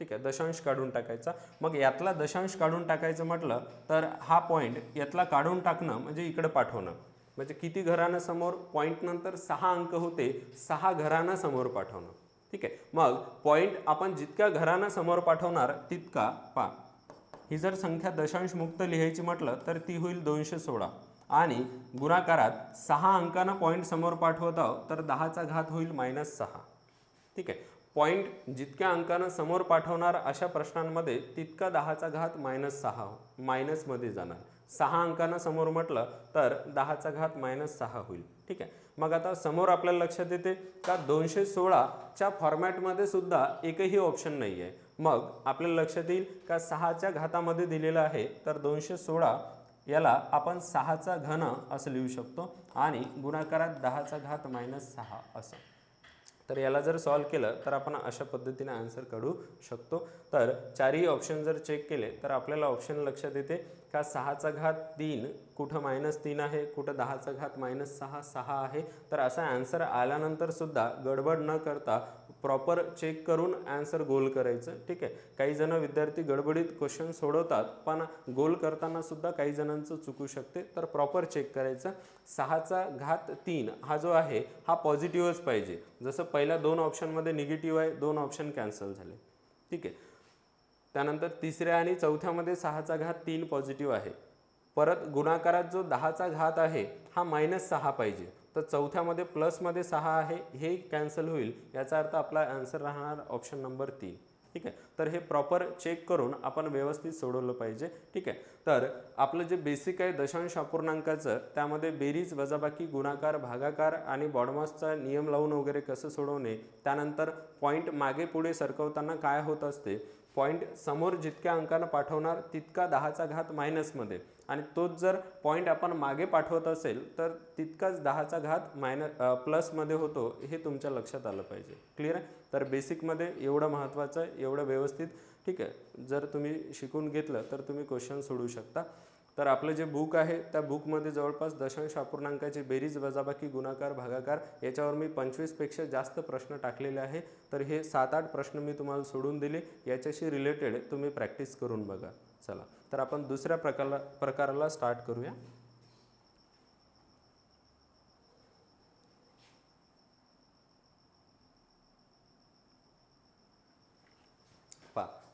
ठीक आहे. दशांश काढून टाकायचा. मग यातला दशांश काढून टाकायचं म्हटलं तर हा पॉईंट यातला काढून टाकणं म्हणजे इकडे पाठवणं. म्हणजे किती घरानं समोर, पॉईंट नंतर 6 अंक होते, 6 घरानं समोर पाठवणं. ठीक आहे. मग पॉईंट आपण जितक्या घरानं समोर पाठवणार तितका ही जर संख्या दशांश मुक्त लिहायची म्हटलं तर ती होईल 216. आणि गुणाकारात 6 अंकांना पॉईंट समोर पाठवत आहोत तर 10चा घात होईल -6. ठीक आहे. पॉईंट जितक्या अंकानं समोर पाठवणार अशा प्रश्नांमध्ये तितका 10चा घात -6 मायनसमध्ये जाणार. 6 अंकांना समोर म्हटलं तर 10चा घात -6 होईल. ठीक आहे. मग आता समोर आपल्याला लक्षात येते का 216च्या फॉर्मॅटमध्ये सुद्धा एकही ऑप्शन नाही आहे. मग आपल्याला लक्षात येईल का 6च्या घातामध्ये दिलेलं आहे, तर 216 याला आपण 6चा घन असं लिहू शकतो आणि गुणाकारात 10चा घात -6 असं. तर याला जर सॉल्व केलं तर आपण अशा पद्धतीने आन्सर काढू शकतो. तर चारही ऑप्शन जर चेक केले तर आपल्याला ऑप्शन लक्षात येते का 6चा घात 3 कुठं -3 आहे, कुठं 10चा घात -6 आहे. तर असा आन्सर आल्यानंतर सुद्धा गडबड न करता प्रॉपर चेक करून आन्सर गोल करायचं. ठीक आहे. काही जण विद्यार्थी गडबडीत क्वेश्चन सोडवतात, पण गोल करताना सुद्धा काही जणांचं चुकू शकते. तर प्रॉपर चेक करायचं. 6चा घात 3 हा जो आहे हा पॉझिटिव्हच पाहिजे. जसं पहिल्या 2 ऑप्शनमध्ये निगेटिव्ह आहे, 2 ऑप्शन कॅन्सल झाले. ठीक आहे. त्यानंतर तिसऱ्या आणि चौथ्यामध्ये 6चा घात 3 पॉझिटिव्ह आहे. परत गुणाकारात जो 10चा घात आहे हा -6 पाहिजे, तर चौथ्यामध्ये प्लसमध्ये 6 आहे, हे कॅन्सल होईल, याचा अर्थ आपला आन्सर राहणार ऑप्शन नंबर 3. ठीक आहे, तर हे प्रॉपर चेक करून आपण व्यवस्थित सोडवलं पाहिजे. ठीक आहे, तर आपलं जे बेसिक आहे दशांश अपूर्णांकाचं, त्यामध्ये बेरीज, वजाबाकी, गुणाकार, भागाकार आणि बॉडमासचा नियम लावून वगैरे कसं सोडवणे, त्यानंतर पॉईंट मागे पुढे सरकवताना काय होत असते, पॉईंट समोर जितक्या अंकानं पाठवणार तितका 10चा घात मायनसमध्ये, आणि तोच जर पॉईंट आपण मागे पाठवत असेल तर तितकाच 10चा घात प्लसमध्ये होतो, हे तुमच्या लक्षात आलं पाहिजे. क्लिअर आहे, तर बेसिकमध्ये एवढं महत्त्वाचं आहे, एवढं व्यवस्थित. ठीक आहे, जर तुम्ही शिकून घेतलं तर तुम्ही क्वेश्चन सोडवू शकता. तर आपलं जे बुक आहे त्या बुकमध्ये जवळपास दशांश अपूर्णांकाची बेरीज, वजाबाकी, गुणाकार, भागाकार याच्यावर मी 25पेक्षा जास्त प्रश्न टाकलेले आहे. तर हे 7-8 प्रश्न मी तुम्हाला सोडून दिले, याच्याशी रिलेटेड तुम्ही प्रॅक्टिस करून बघा. चला, तर आपण दुसऱ्या प्रकाराला स्टार्ट करूया.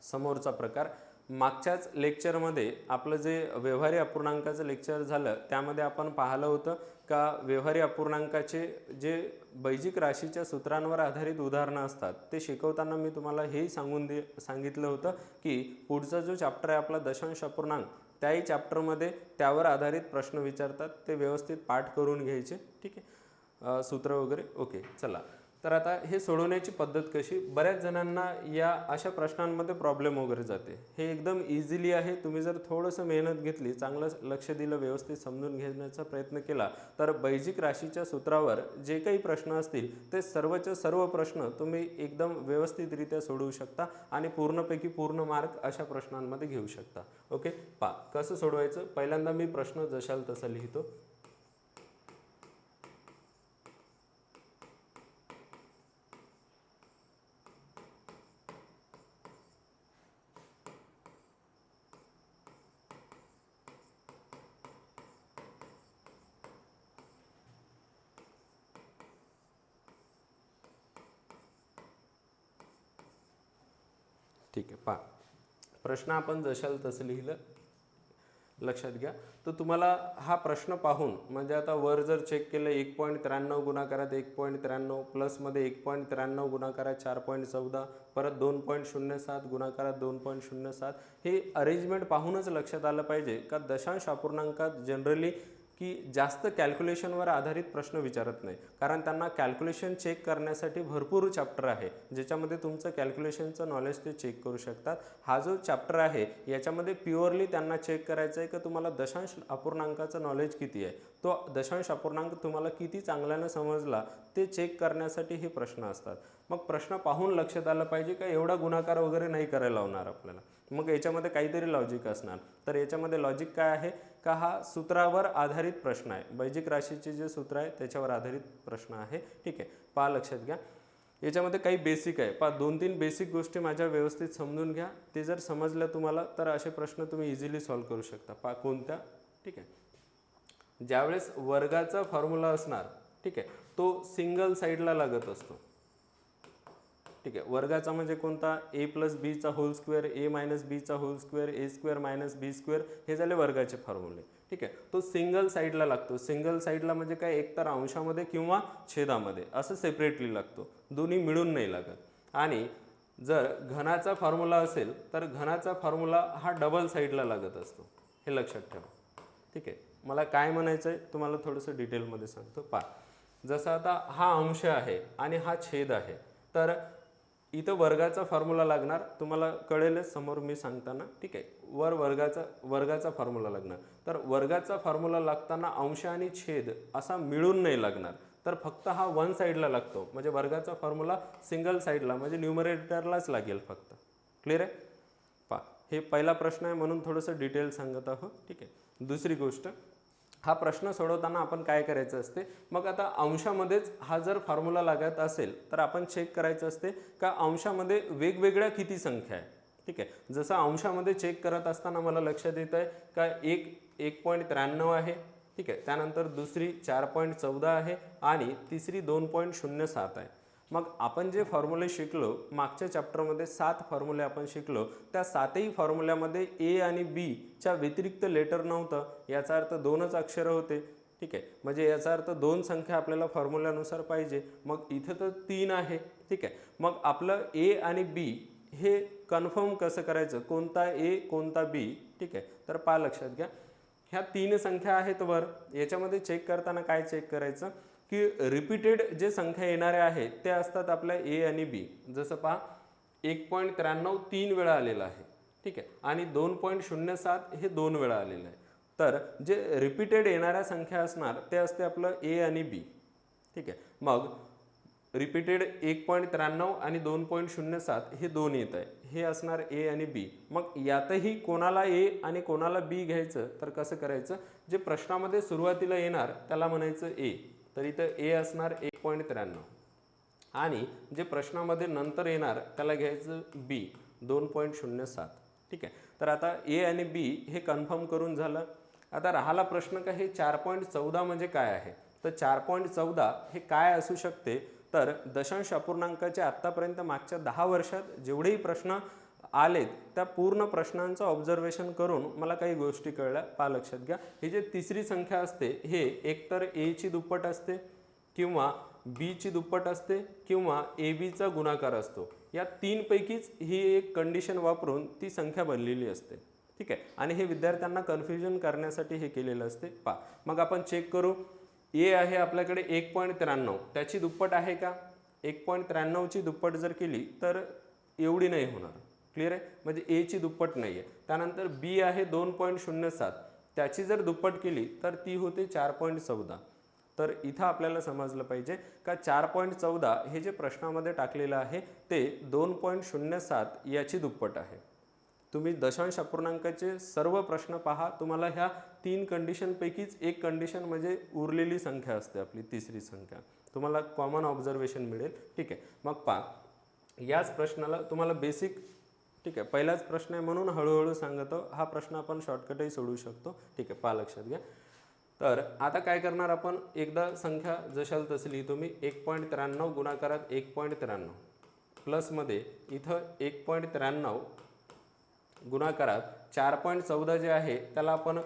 समोरचा प्रकार, मागच्याच लेक्चरमध्ये आपलं जे व्यवहारी अपूर्णांकाचं लेक्चर झालं त्यामध्ये आपण पाहिलं होतं का व्यवहारी अपूर्णांकाचे जे बैजिक राशीच्या सूत्रांवर आधारित उदाहरणं असतात ते शिकवताना मी तुम्हाला हेही सांगितलं होतं की पुढचा जो चॅप्टर आहे आपला दशांश अपूर्णांक, त्याही चॅप्टरमध्ये त्यावर आधारित प्रश्न विचारतात, ते व्यवस्थित पाठ करून घ्यायचे. ठीक आहे, सूत्र वगैरे. ओके, चला, तर आता हे सोडवण्याची पद्धत कशी, बऱ्याच जणांना या अशा प्रश्नांमध्ये प्रॉब्लेम वगैरे जाते. हे एकदम इझिली आहे, तुम्ही जर थोडंसं मेहनत घेतली, चांगलं लक्ष दिलं, व्यवस्थित समजून घेण्याचा प्रयत्न केला तर बैजिक राशीच्या सूत्रावर जे काही प्रश्न असतील ते सर्वचे सर्व प्रश्न तुम्ही एकदम व्यवस्थितरित्या सोडवू शकता आणि पूर्णपैकी पूर्ण मार्क अशा प्रश्नांमध्ये घेऊ शकता. ओके, कसं सोडवायचं, पहिल्यांदा मी प्रश्न जशाल तसा लिहितो. ठीक आहे, प्रश्न आपण जशाल तसं लिहिलं, लक्षात घ्या. तर तुम्हाला हा प्रश्न पाहून, म्हणजे आता वर जर चेक केलं 1.93 गुणाकारात 1.93, प्लसमध्ये 1.93 गुणाकारात 4.14, परत 2.07 गुणाकारात 2.07, हे अरेंजमेंट पाहूनच लक्षात आलं पाहिजे का दशांश अपूर्णांकात जनरली की जास्त कॅल्क्युलेशनवर आधारित प्रश्न विचारत नाही, कारण त्यांना कॅल्क्युलेशन चेक करण्यासाठी भरपूर चॅप्टर आहे ज्याच्यामध्ये तुमचं कॅल्क्युलेशनचं नॉलेज ते चेक करू शकतात. हा जो चॅप्टर आहे याच्यामध्ये प्युअरली त्यांना चेक करायचं आहे की तुम्हाला दशांश अपूर्णांकाचं नॉलेज किती आहे, तो दशांश अपूर्णांक तुम्हाला किती चांगल्यानं समजला ते चेक करण्यासाठी हे प्रश्न असतात. मग प्रश्न पाहून लक्षात आलं पाहिजे का एवढा गुणाकार वगैरे नाही करायला लावणार आपल्याला, मग याच्यामध्ये काहीतरी लॉजिक असणार. तर याच्यामध्ये लॉजिक काय आहे का हा सूत्रावर आधारित प्रश्न आहे, बैजिक राशीचे जे सूत्र आहे त्याच्यावर आधारित प्रश्न आहे. ठीक आहे, लक्षात घ्या. याच्यामध्ये काही बेसिक आहे, 2-3 बेसिक गोष्टी माझ्या व्यवस्थित समजून घ्या, ते जर समजलं तुम्हाला तर असे प्रश्न तुम्ही इझिली सॉल्व्ह करू शकता. कोणत्या, ठीक आहे, ज्यावेळेस वर्गाचा फॉर्म्युला असणार, ठीक आहे, तो सिंगल साईडला लागत असतो. ठीक आहे, वर्गाचा म्हणजे कोणता, a+b² a-b² a² - b², हे झाले वर्गाचे फॉर्म्युले. ठीक आहे, तो सिंगल साईडला लागतो. सिंगल साईडला म्हणजे काय, एकतर अंशामध्ये किंवा छेदामध्ये असं सेपरेटली लागतो, दोन्ही मिळून नाही लागत. आणि जर घनाचा फॉर्म्युला असेल तर घनाचा फॉर्म्युला हा डबल साईडला लागत असतो, हे लक्षात ठेवा. ठीक आहे, मला काय म्हणायचं आहे तुम्हाला थोडंसं डिटेलमध्ये सांगतो. जसं आता हा अंश आहे आणि हा छेद आहे, तर इथं वर्गाचा फॉर्म्युला लागणार, तुम्हाला कळेलच समोर मी सांगताना. ठीक आहे, वर वर्गाचा फॉर्म्युला लागणार. तर वर्गाचा फॉर्म्युला लागताना अंश आणि छेद असा मिळून नाही लागणार, तर फक्त हा वन साईडला लागतो, म्हणजे वर्गाचा फॉर्म्युला सिंगल साईडला म्हणजे न्यूमरेटरलाच लागेल फक्त. क्लिअर आहे, हे पहिला प्रश्न आहे म्हणून थोडंसं डिटेल सांगत आहोत. ठीक आहे, दुसरी गोष्ट, हा प्रश्न सोडवताना आपण काय करायचं असते, मग आता अंशामध्येच हा जर फॉर्म्युला लागत असेल तर आपण चेक करायचं असते का अंशामध्ये वेगवेगळ्या किती संख्या आहे. ठीक आहे, जसं अंशामध्ये चेक करत असताना मला लक्षात येत आहे का 1.93 आहे. ठीक आहे, त्यानंतर दुसरी 4.14 आहे आणि तिसरी 2.07 आहे. मग आपण जे फॉर्म्युले शिकलो मागच्या चॅप्टरमध्ये 7 फॉर्म्युले आपण शिकलो, त्या 7ही फॉर्म्युल्यामध्ये ए आणि बी च्या व्यतिरिक्त लेटर नव्हतं, याचा अर्थ 2च अक्षर होते. ठीक आहे, म्हणजे याचा अर्थ 2 संख्या आपल्याला फॉर्म्युल्यानुसार पाहिजे. मग इथं तर 3 आहे. ठीक आहे, मग आपलं ए आणि बी हे कन्फर्म कसं करायचं, कोणता ए कोणता बी. ठीक आहे, तर पहा लक्षात घ्या, ह्या 3 संख्या आहेत वर. याच्यामध्ये चेक करताना काय चेक करायचं की रिपीटेड जे संख्या येणाऱ्या आहेत ते असतात आपल्या ए आणि बी. जसं पहा 1.93 3 वेळा आलेलं आहे. ठीक आहे, आणि 2.07 हे 2 वेळा आलेलं आहे. तर जे रिपीटेड येणाऱ्या संख्या असणार ते असते आपलं ए आणि बी. ठीक आहे, मग रिपीटेड 1.93 आणि 2.07 हे 2 येत आहे, हे असणार ए आणि बी. मग यातही कोणाला ए आणि कोणाला बी घ्यायचं, तर कसं करायचं, जे प्रश्नामध्ये सुरुवातीला येणार त्याला म्हणायचं ए. तर इथं ए असणार 1.93 आणि जे प्रश्नामध्ये नंतर येणार त्याला घ्यायचं बी 2.07. ठीक आहे, तर आता ए आणि बी हे कन्फर्म करून झालं. आता राहिला प्रश्न का हे 4.14 म्हणजे काय आहे. तर 4.14 हे काय असू शकते, तर दशांश अपूर्णांकाचे आत्तापर्यंत मागच्या 10 वर्षात जेवढेही प्रश्न आलेत त्या पूर्ण प्रश्नांचं ऑब्झर्वेशन करून मला काही गोष्टी कळल्या. पहा लक्षात घ्या, ही जे तिसरी संख्या असते हे एकतर ए ची दुप्पट असते किंवा बी ची दुप्पट असते किंवा ए बीचा गुणाकार असतो. या 3 पैकीच ही एक कंडिशन वापरून ती संख्या बनलेली असते. ठीक आहे, आणि हे विद्यार्थ्यांना कन्फ्युजन करण्यासाठी हे केलेलं असते. पहा, मग आपण चेक करू. ए आहे आपल्याकडे 1.93, त्याची दुप्पट आहे का. 1.93 ची दुप्पट जर केली तर एवढी नाही होणार. क्लिअर आहे, म्हणजे ए ची दुप्पट नाही आहे. त्यानंतर बी आहे 2.07, त्याची जर दुप्पट केली तर ती होते 4.14. तर इथं आपल्याला समजलं पाहिजे का 4.14 हे जे प्रश्नामध्ये टाकलेलं आहे ते 2.07 याची दुप्पट आहे. तुम्ही दशांश अपूर्णांकाचे सर्व प्रश्न पहा, तुम्हाला ह्या 3 कंडिशनपैकीच एक कंडिशन म्हणजे उरलेली संख्या असते आपली तिसरी संख्या, तुम्हाला कॉमन ऑब्झर्वेशन मिळेल. ठीक आहे, मग पहा याच प्रश्नाला तुम्हाला बेसिक. ठीक आहे, पहिलाच प्रश्न आहे म्हणून हळूहळू सांगतो. हा प्रश्न आपण शॉर्टकटही सोडवू शकतो. ठीक आहे, पहा लक्षात घ्या. तर आता काय करणार आपण, एकदा संख्या जशाल तशी लिहितो मी. 1.93 गुणाकारात 1.93 प्लसमध्ये इथं 1.93 गुणाकारात 4.14 जे आहे त्याला आपण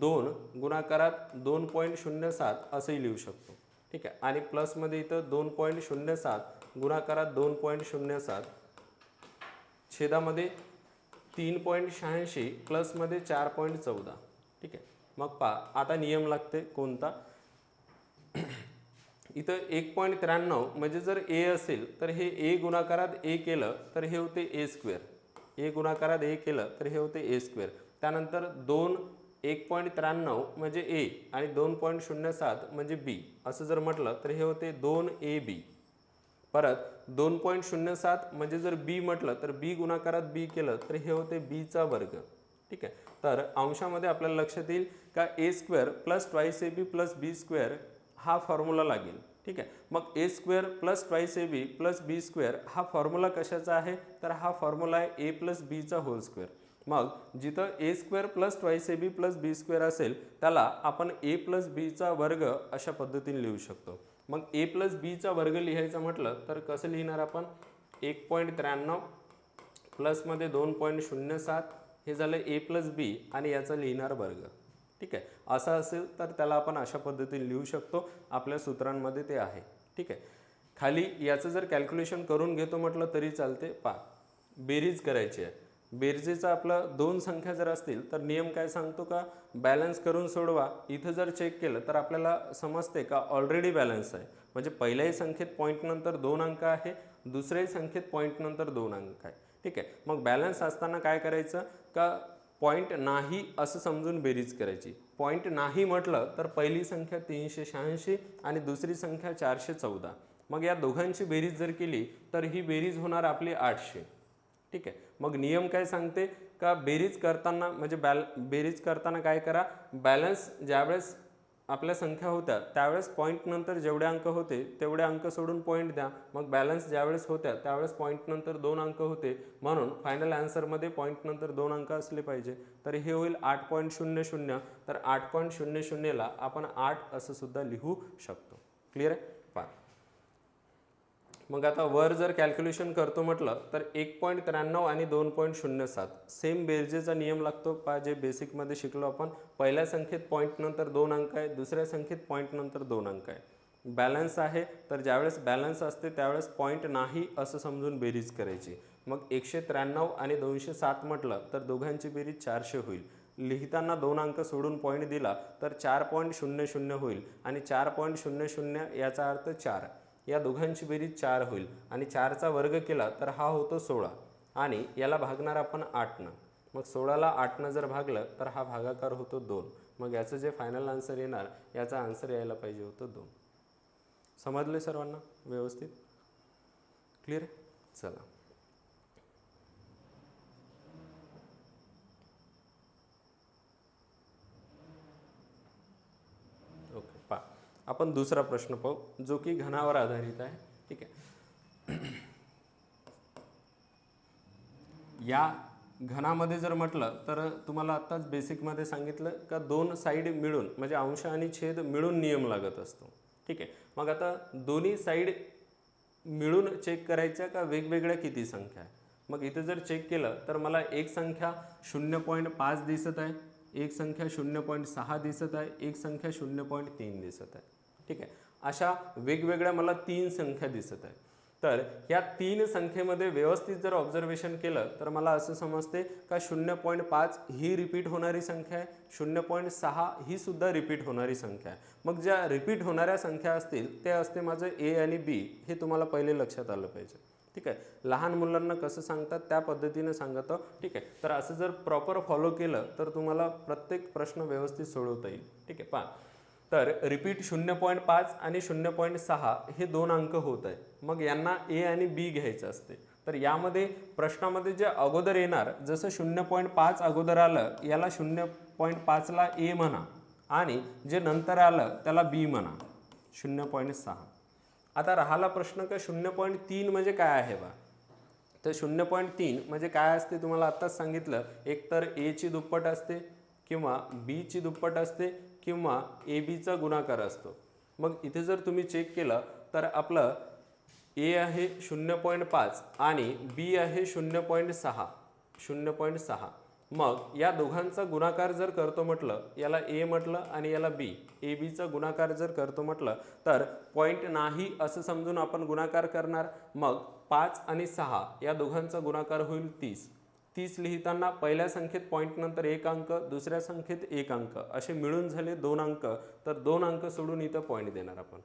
2 गुणाकारात 2.07 असंही लिहू शकतो. ठीक आहे, आणि प्लसमध्ये इथं 2.07 गुणाकारात 2.07 छेदामध्ये 3.86 प्लसमध्ये 4.14. ठीक आहे, मग पहा आता नियम लागते कोणता. इथं 1.93 म्हणजे जर ए असेल तर हे ए गुणाकारात ए केलं तर हे होते ए स्क्वेअर. ए गुणाकारात ए केलं तर हे होते ए स्क्वेअर. त्यानंतर 1.93 म्हणजे ए आणि 2.07 म्हणजे बी असं जर म्हटलं तर हे होते 2ab. परत 2.07 म्हणजे जर बी म्हटलं तर बी गुणाकारात बी केलं तर हे होते बीचा वर्ग. ठीक आहे, तर अंशामध्ये आपल्याला लक्षात येईल का a square plus twice a b plus b square हा फॉर्म्युला लागेल. ठीक आहे, मग a square plus twice a b plus b square हा फॉर्म्युला कशाचा आहे, तर हा फॉर्म्युला आहे ए प्लस बीचा होल स्क्वेअर. मग जिथं a square plus twice a b plus b square असेल त्याला आपण ए प्लस बीचा वर्ग अशा पद्धतीने लिहू शकतो. मग ए प्लस बीचा वर्ग लिहायचं म्हटलं तर कसं लिहिणार आपण, 1.93 प्लसमध्ये 2.07 हे झालं ए प्लस बी आणि याचा लिहिणार वर्ग. ठीक आहे, असं असेल तर त्याला आपण अशा पद्धतीने लिहू शकतो. आपल्या सूत्रांमध्ये ते आहे. ठीक आहे, खाली याचं जर कॅल्क्युलेशन करून घेतो म्हटलं तरी चालते. पहा, बेरीज करायची आहे. बेरजेचा आपला 2 संख्या जर असतील तर नियम काय सांगतो का, बॅलन्स करून सोडवा. इथं जर चेक केलं तर आपल्याला समजते का ऑलरेडी बॅलन्स आहे. म्हणजे पहिल्याही संख्येत पॉईंट नंतर 2 अंक आहे, दुसऱ्याही संख्येत पॉईंट नंतर 2 अंक आहे. ठीक आहे, मग बॅलन्स असताना काय करायचं का पॉईंट नाही असं समजून बेरीज करायची. पॉईंट नाही म्हटलं तर पहिली संख्या 386 आणि दुसरी संख्या 414. मग या दोघांची बेरीज जर केली तर ही बेरीज होणार आपली 800. ठीक आहे, मग नियम काय सांगते का बेरीज करताना म्हणजे बेरीज करताना काय करा, बॅलन्स ज्यावेळेस आपल्या संख्या होत्या त्यावेळेस पॉईंट नंतर जेवढे अंक होते तेवढे अंक सोडून पॉईंट द्या. मग बॅलन्स ज्यावेळेस होत्या त्यावेळेस पॉईंट नंतर 2 अंक होते म्हणून फायनल आन्सरमध्ये पॉईंट नंतर 2 अंक असले पाहिजे. तर हे होईल 8.00. तर 8.00 ला आपण 8 असं सुद्धा लिहू शकतो. क्लिअर आहे. पहा मग आता वर जर कॅल्क्युलेशन करतो म्हटलं तर 1.93 आणि 2.07 सेम बेरजेचा नियम लागतो पा जे बेसिकमध्ये शिकलो आपण. पहिल्या संख्येत पॉईंट नंतर 2 अंक आहे, दुसऱ्या संख्येत पॉईंट नंतर 2 अंक आहे. बॅलन्स आहे तर ज्यावेळेस बॅलन्स असते त्यावेळेस पॉईंट नाही असं समजून बेरीज करायची. मग 193 आणि 207 म्हटलं तर दोघांची बेरीज 400 होईल. लिहिताना 2 अंक सोडून पॉईंट दिला तर 4.00 होईल आणि 4.00 याचा अर्थ 4. या दोघांची बेरीज 4 होईल आणि 4चा वर्ग केला तर हा होतो 16 आणि याला भागणार आपण 8ने. मग 16ला 8ने जर भागलं तर हा भागाकार होतो 2. मग याचं जे फायनल आन्सर येणार याचा आन्सर यायला पाहिजे होतं 2. समजले सर्वांना व्यवस्थित? क्लिअर? चला. ओके, पा आपण दुसरा प्रश्न पाहू जो की घनावर आधारित आहे. ठीक आहे. या घनामध्ये जर म्हटलं तर तुम्हाला आत्ताच बेसिकमध्ये सांगितलं का 2 साईड मिळून म्हणजे अंश आणि छेद मिळून नियम लागत असतो. ठीक आहे. मग आता दोन्ही साईड मिळून चेक करायच्या का वेगवेगळ्या किती संख्या आहे. मग इथे जर चेक केलं तर मला एक संख्या 0.5 दिसत आहे, एक संख्या 0.6 दिसत आहे, एक संख्या 0.3 दिसत आहे. ठीक आहे. अशा वेगवेगळ्या मला 3 संख्या दिसत आहे. तर या 3 संख्येमध्ये व्यवस्थित जर ऑब्झर्वेशन केलं तर मला असं समजते का 0.5 ही रिपीट होणारी संख्या आहे, 0.6 ही सुद्धा रिपीट होणारी संख्या आहे. मग ज्या रिपीट होणाऱ्या संख्या असतील ते असते माझं ए आणि बी. हे तुम्हाला पहिले लक्षात आलं पाहिजे. ठीक आहे. लहान मुलांना कसं सांगतात त्या पद्धतीने सांगतो. ठीक आहे. तर असं जर प्रॉपर फॉलो केलं तर तुम्हाला प्रत्येक प्रश्न व्यवस्थित सोडवता येईल. ठीक आहे. पहा, तर रिपीट 0.5 आणि 0.6 हे 2 अंक होत आहे. मग यांना ए आणि बी घ्यायचं असते. तर यामध्ये प्रश्नामध्ये जे अगोदर येणार जसं 0.5 अगोदर आलं याला 0.5ला ए म्हणा आणि जे नंतर आलं त्याला बी म्हणा 0.6. आता राहिला प्रश्न का 0.3 म्हणजे काय आहे बा. तर 0.3 म्हणजे काय असते तुम्हाला आत्ताच सांगितलं. एकतर ए ची दुप्पट असते किंवा बी ची दुप्पट असते किंवा ए बीचा गुणाकार असतो. मग इथे जर तुम्ही चेक केलं तर आपलं ए आहे 0.5 आणि बी आहे 0.6. मग या दोघांचा गुणाकार जर करतो म्हटलं, याला ए म्हटलं आणि याला बी, ए बीचा गुणाकार जर करतो म्हटलं तर पॉईंट नाही असं समजून आपण गुणाकार करणार. मग 5 आणि 6 या दोघांचा गुणाकार होईल 30. 30 लिहिताना पहिल्या संख्येत पॉईंट नंतर 1 अंक, दुसऱ्या संख्येत 1 अंक, असे मिळून झाले 2 अंक. तर 2 अंक सोडून इथं पॉईंट देणार आपण.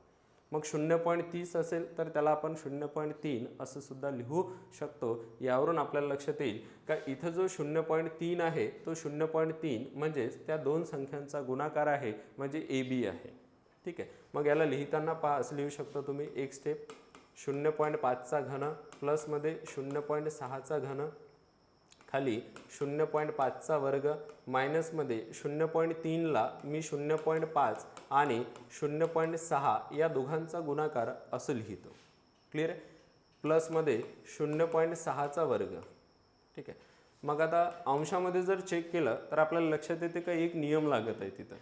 मग 0.30 असेल तर त्याला आपण 0.3 असं सुद्धा लिहू शकतो. यावरून आपल्याला लक्षात येईल का इथं जो 0.3 आहे तो 0.3 म्हणजेच त्या 2 संख्यांचा गुणाकार आहे म्हणजे ए बी आहे. ठीक आहे. मग याला लिहिताना असं लिहू शकतो तुम्ही एक स्टेप 0.5चा घन प्लसमध्ये 0.6चा घन खाली 0.5चा वर्ग मायनसमध्ये 0.3ला मी 0.5 आणि 0.6 या दोघांचा गुणाकार असं लिहितो. क्लिअर? प्लसमध्ये 0.6चा वर्ग. ठीक आहे. मग आता अंशामध्ये जर चेक केलं तर आपल्याला लक्षात येते का एक नियम लागत आहे तिथं.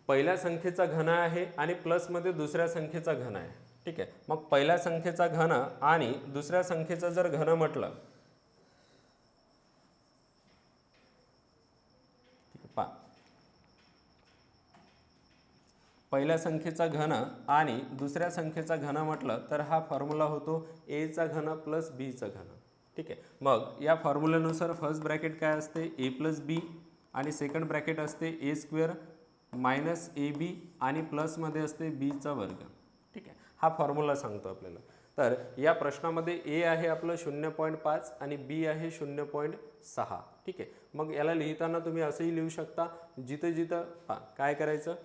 पहिल्या संख्येचा घन आहे आणि प्लसमध्ये दुसऱ्या संख्येचा घन आहे. ठीक आहे. मग पहिल्या संख्येचा घन आणि दुसऱ्या संख्येचा जर घन म्हटलं पहिल्या संख्येचा घन आणि दुसऱ्या संख्येचा घन म्हटलं तर हा फॉर्म्युला होतो ए चा घन प्लस बी चा घन. ठीक आहे. मग या फॉर्म्युल्यानुसार फर्स्ट ब्रॅकेट काय असते ए प्लस बी आणि सेकंड ब्रॅकेट असते ए स्क्वेअर मायनस ए बी आणि प्लसमध्ये असते बीचा वर्ग. ठीक आहे. हा फॉर्म्युला सांगतो आपल्याला. तर या प्रश्नामध्ये ए आहे आपलं 0.5 आणि बी आहे 0.6. ठीक आहे. मग याला लिहिताना तुम्ही असंही लिहू शकता जिथं जिथं काय करायचं,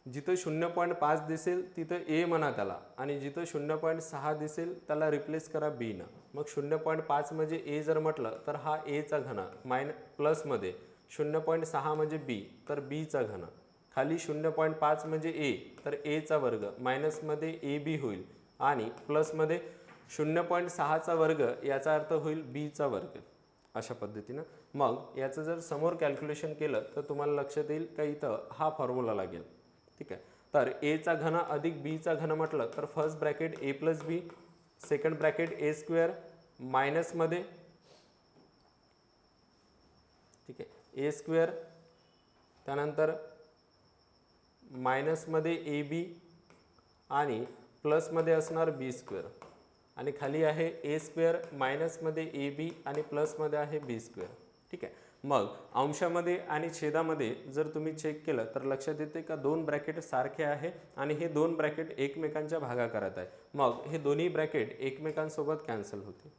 जिथं 0.5 दिसेल तिथं ए म्हणा त्याला आणि जिथं 0.6 दिसेल त्याला रिप्लेस करा बी न. मग 0.5 म्हणजे ए जर म्हटलं तर हा ए चा घन प्लसमध्ये 0.6 म्हणजे बी तर बी चा घन खाली 0.5 म्हणजे ए तर ए चा वर्ग मायनसमध्ये ए बी होईल आणि प्लसमध्ये 0.6चा वर्ग याचा अर्थ होईल बी चा वर्ग. अशा पद्धतीनं मग याचं जर समोर कॅल्क्युलेशन केलं तर तुम्हाला लक्षात येईल का इथं हा फॉर्म्युला लागेल. ठीक आहे. तर ए चा घन अधिक बी चा घन म्हटलं तर first bracket a plus b second bracket a square मायनसमध्ये, ठीक आहे, ए स्क्वेअर, त्यानंतर मायनसमध्ये ए बी आणि प्लसमध्ये असणार बी स्क्वेअर, आणि खाली आहे ए स्क्वेअर मायनसमध्ये ए बी आणि प्लसमध्ये आहे बी स्क्वेअर. ठीक आहे. मग अंशामध्ये आणि छेदामध्ये जर तुम्ही चेक केलं तर लक्षात येते का दोन ब्रॅकेट सारखे आहे आणि हे दोन ब्रॅकेट एकमेकांच्या भागाकारात आहे. मग हे दोन्ही ब्रॅकेट एकमेकांसोबत कॅन्सल होते.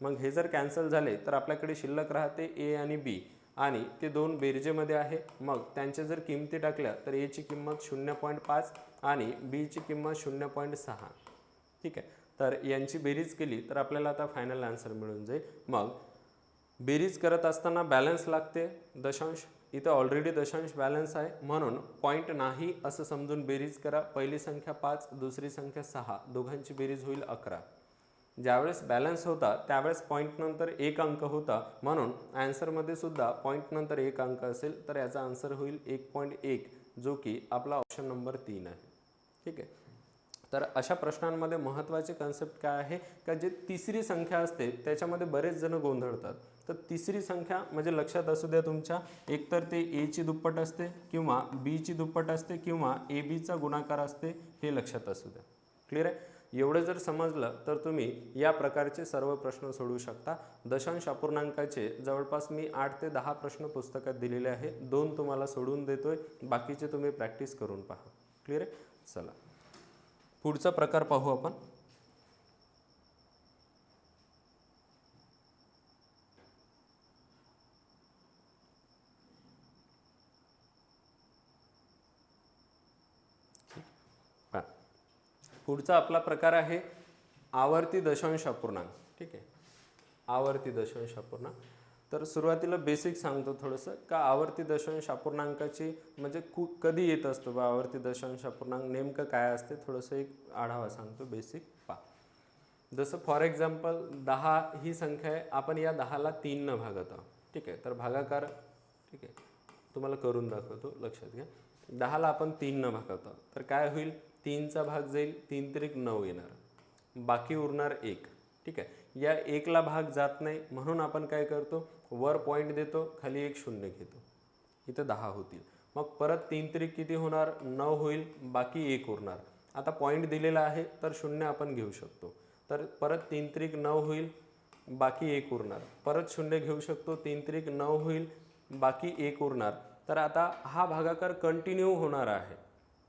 मग हे जर कॅन्सल झाले तर आपल्याकडे शिल्लक राहते ए आणि बी, आणि ते दोन बेरजेमध्ये आहे. मग त्यांच्या जर किमती टाकल्या तर ए ची किंमत 0.5 आणि बी ची किंमत 0.6. ठीक आहे. तर यांची बेरीज केली तर आपल्याला आता फायनल आन्सर मिळून जाईल. मग बेरीज करत असताना बॅलन्स लागते, दशांश. इथं ऑलरेडी दशांश बॅलन्स आहे म्हणून पॉईंट नाही असं समजून बेरीज करा. पहिली संख्या 5, दुसरी संख्या 6, दोघांची बेरीज होईल 11. ज्यावेळेस बॅलन्स होता त्यावेळेस पॉईंट नंतर एक अंक होता म्हणून आन्सरमध्ये सुद्धा पॉईंट नंतर एक अंक असेल तर याचा आन्सर होईल 1.1, जो की आपला ऑप्शन नंबर 3 आहे. ठीक आहे. तर अशा प्रश्नांमध्ये महत्त्वाचे कन्सेप्ट काय आहे का जे तिसरी संख्या असते त्याच्यामध्ये बरेच जण गोंधळतात. तर तिसरी संख्या म्हणजे लक्षात असू द्या तुमच्या, एकतर ते ए ची दुप्पट असते किंवा बी ची दुप्पट असते किंवा ए बीचा गुणाकार असते, हे लक्षात असू द्या. क्लिअर आहे. एवढं जर समजलं तर तुम्ही या प्रकारचे सर्व प्रश्न सोडवू शकता. दशांश अपूर्णांकाचे जवळपास मी 8 ते 10 प्रश्न पुस्तकात दिलेले आहे. 2 तुम्हाला सोडून देतोय, बाकीचे तुम्ही प्रॅक्टिस करून पहा. क्लिअर आहे. चला पुढचा प्रकार पाहू आपण. पुढचा आपला प्रकार आहे आवर्ती दशांश अपूर्णांक. ठीक आहे. आवर्ती दशांश अपूर्णांक. तर सुरुवातीला बेसिक सांगतो थोडंसं का आवर्ती दशांश अपूर्णांकाची म्हणजे कधी येत असतो बा आवर्ती दशांश अपूर्णांक, नेमकं काय असते थोडंसं एक आढावा सांगतो बेसिक पा. जसं फॉर एक्झाम्पल 10 ही संख्या आहे, आपण या 10ला 3 न भागत आहोत. ठीक आहे. तर भागाकार, ठीक आहे, तुम्हाला करून दाखवतो, लक्षात घ्या. 10ला आपण 3 न भागत आहोत तर काय होईल, 3चा भाग जाईल, 3 त्रिक 9 येणार, बाकी उरणार 1. ठीक आहे. या 1ला भाग जात नाही म्हणून आपण काय करतो, वर पॉईंट देतो, खाली एक शून्य घेतो, इथं 10 होतील. मग परत 3 त्रिक किती होणार, 9 होईल, बाकी 1 उरणार. आता पॉईंट दिलेला आहे तर शून्य आपण घेऊ शकतो, तर परत 3 त्रिक 9 होईल, बाकी 1 उरणार. परत शून्य घेऊ शकतो, 3 त्रिक 9 होईल, बाकी 1 उरणार. तर आता हा भागाकार कंटिन्यू होणार आहे.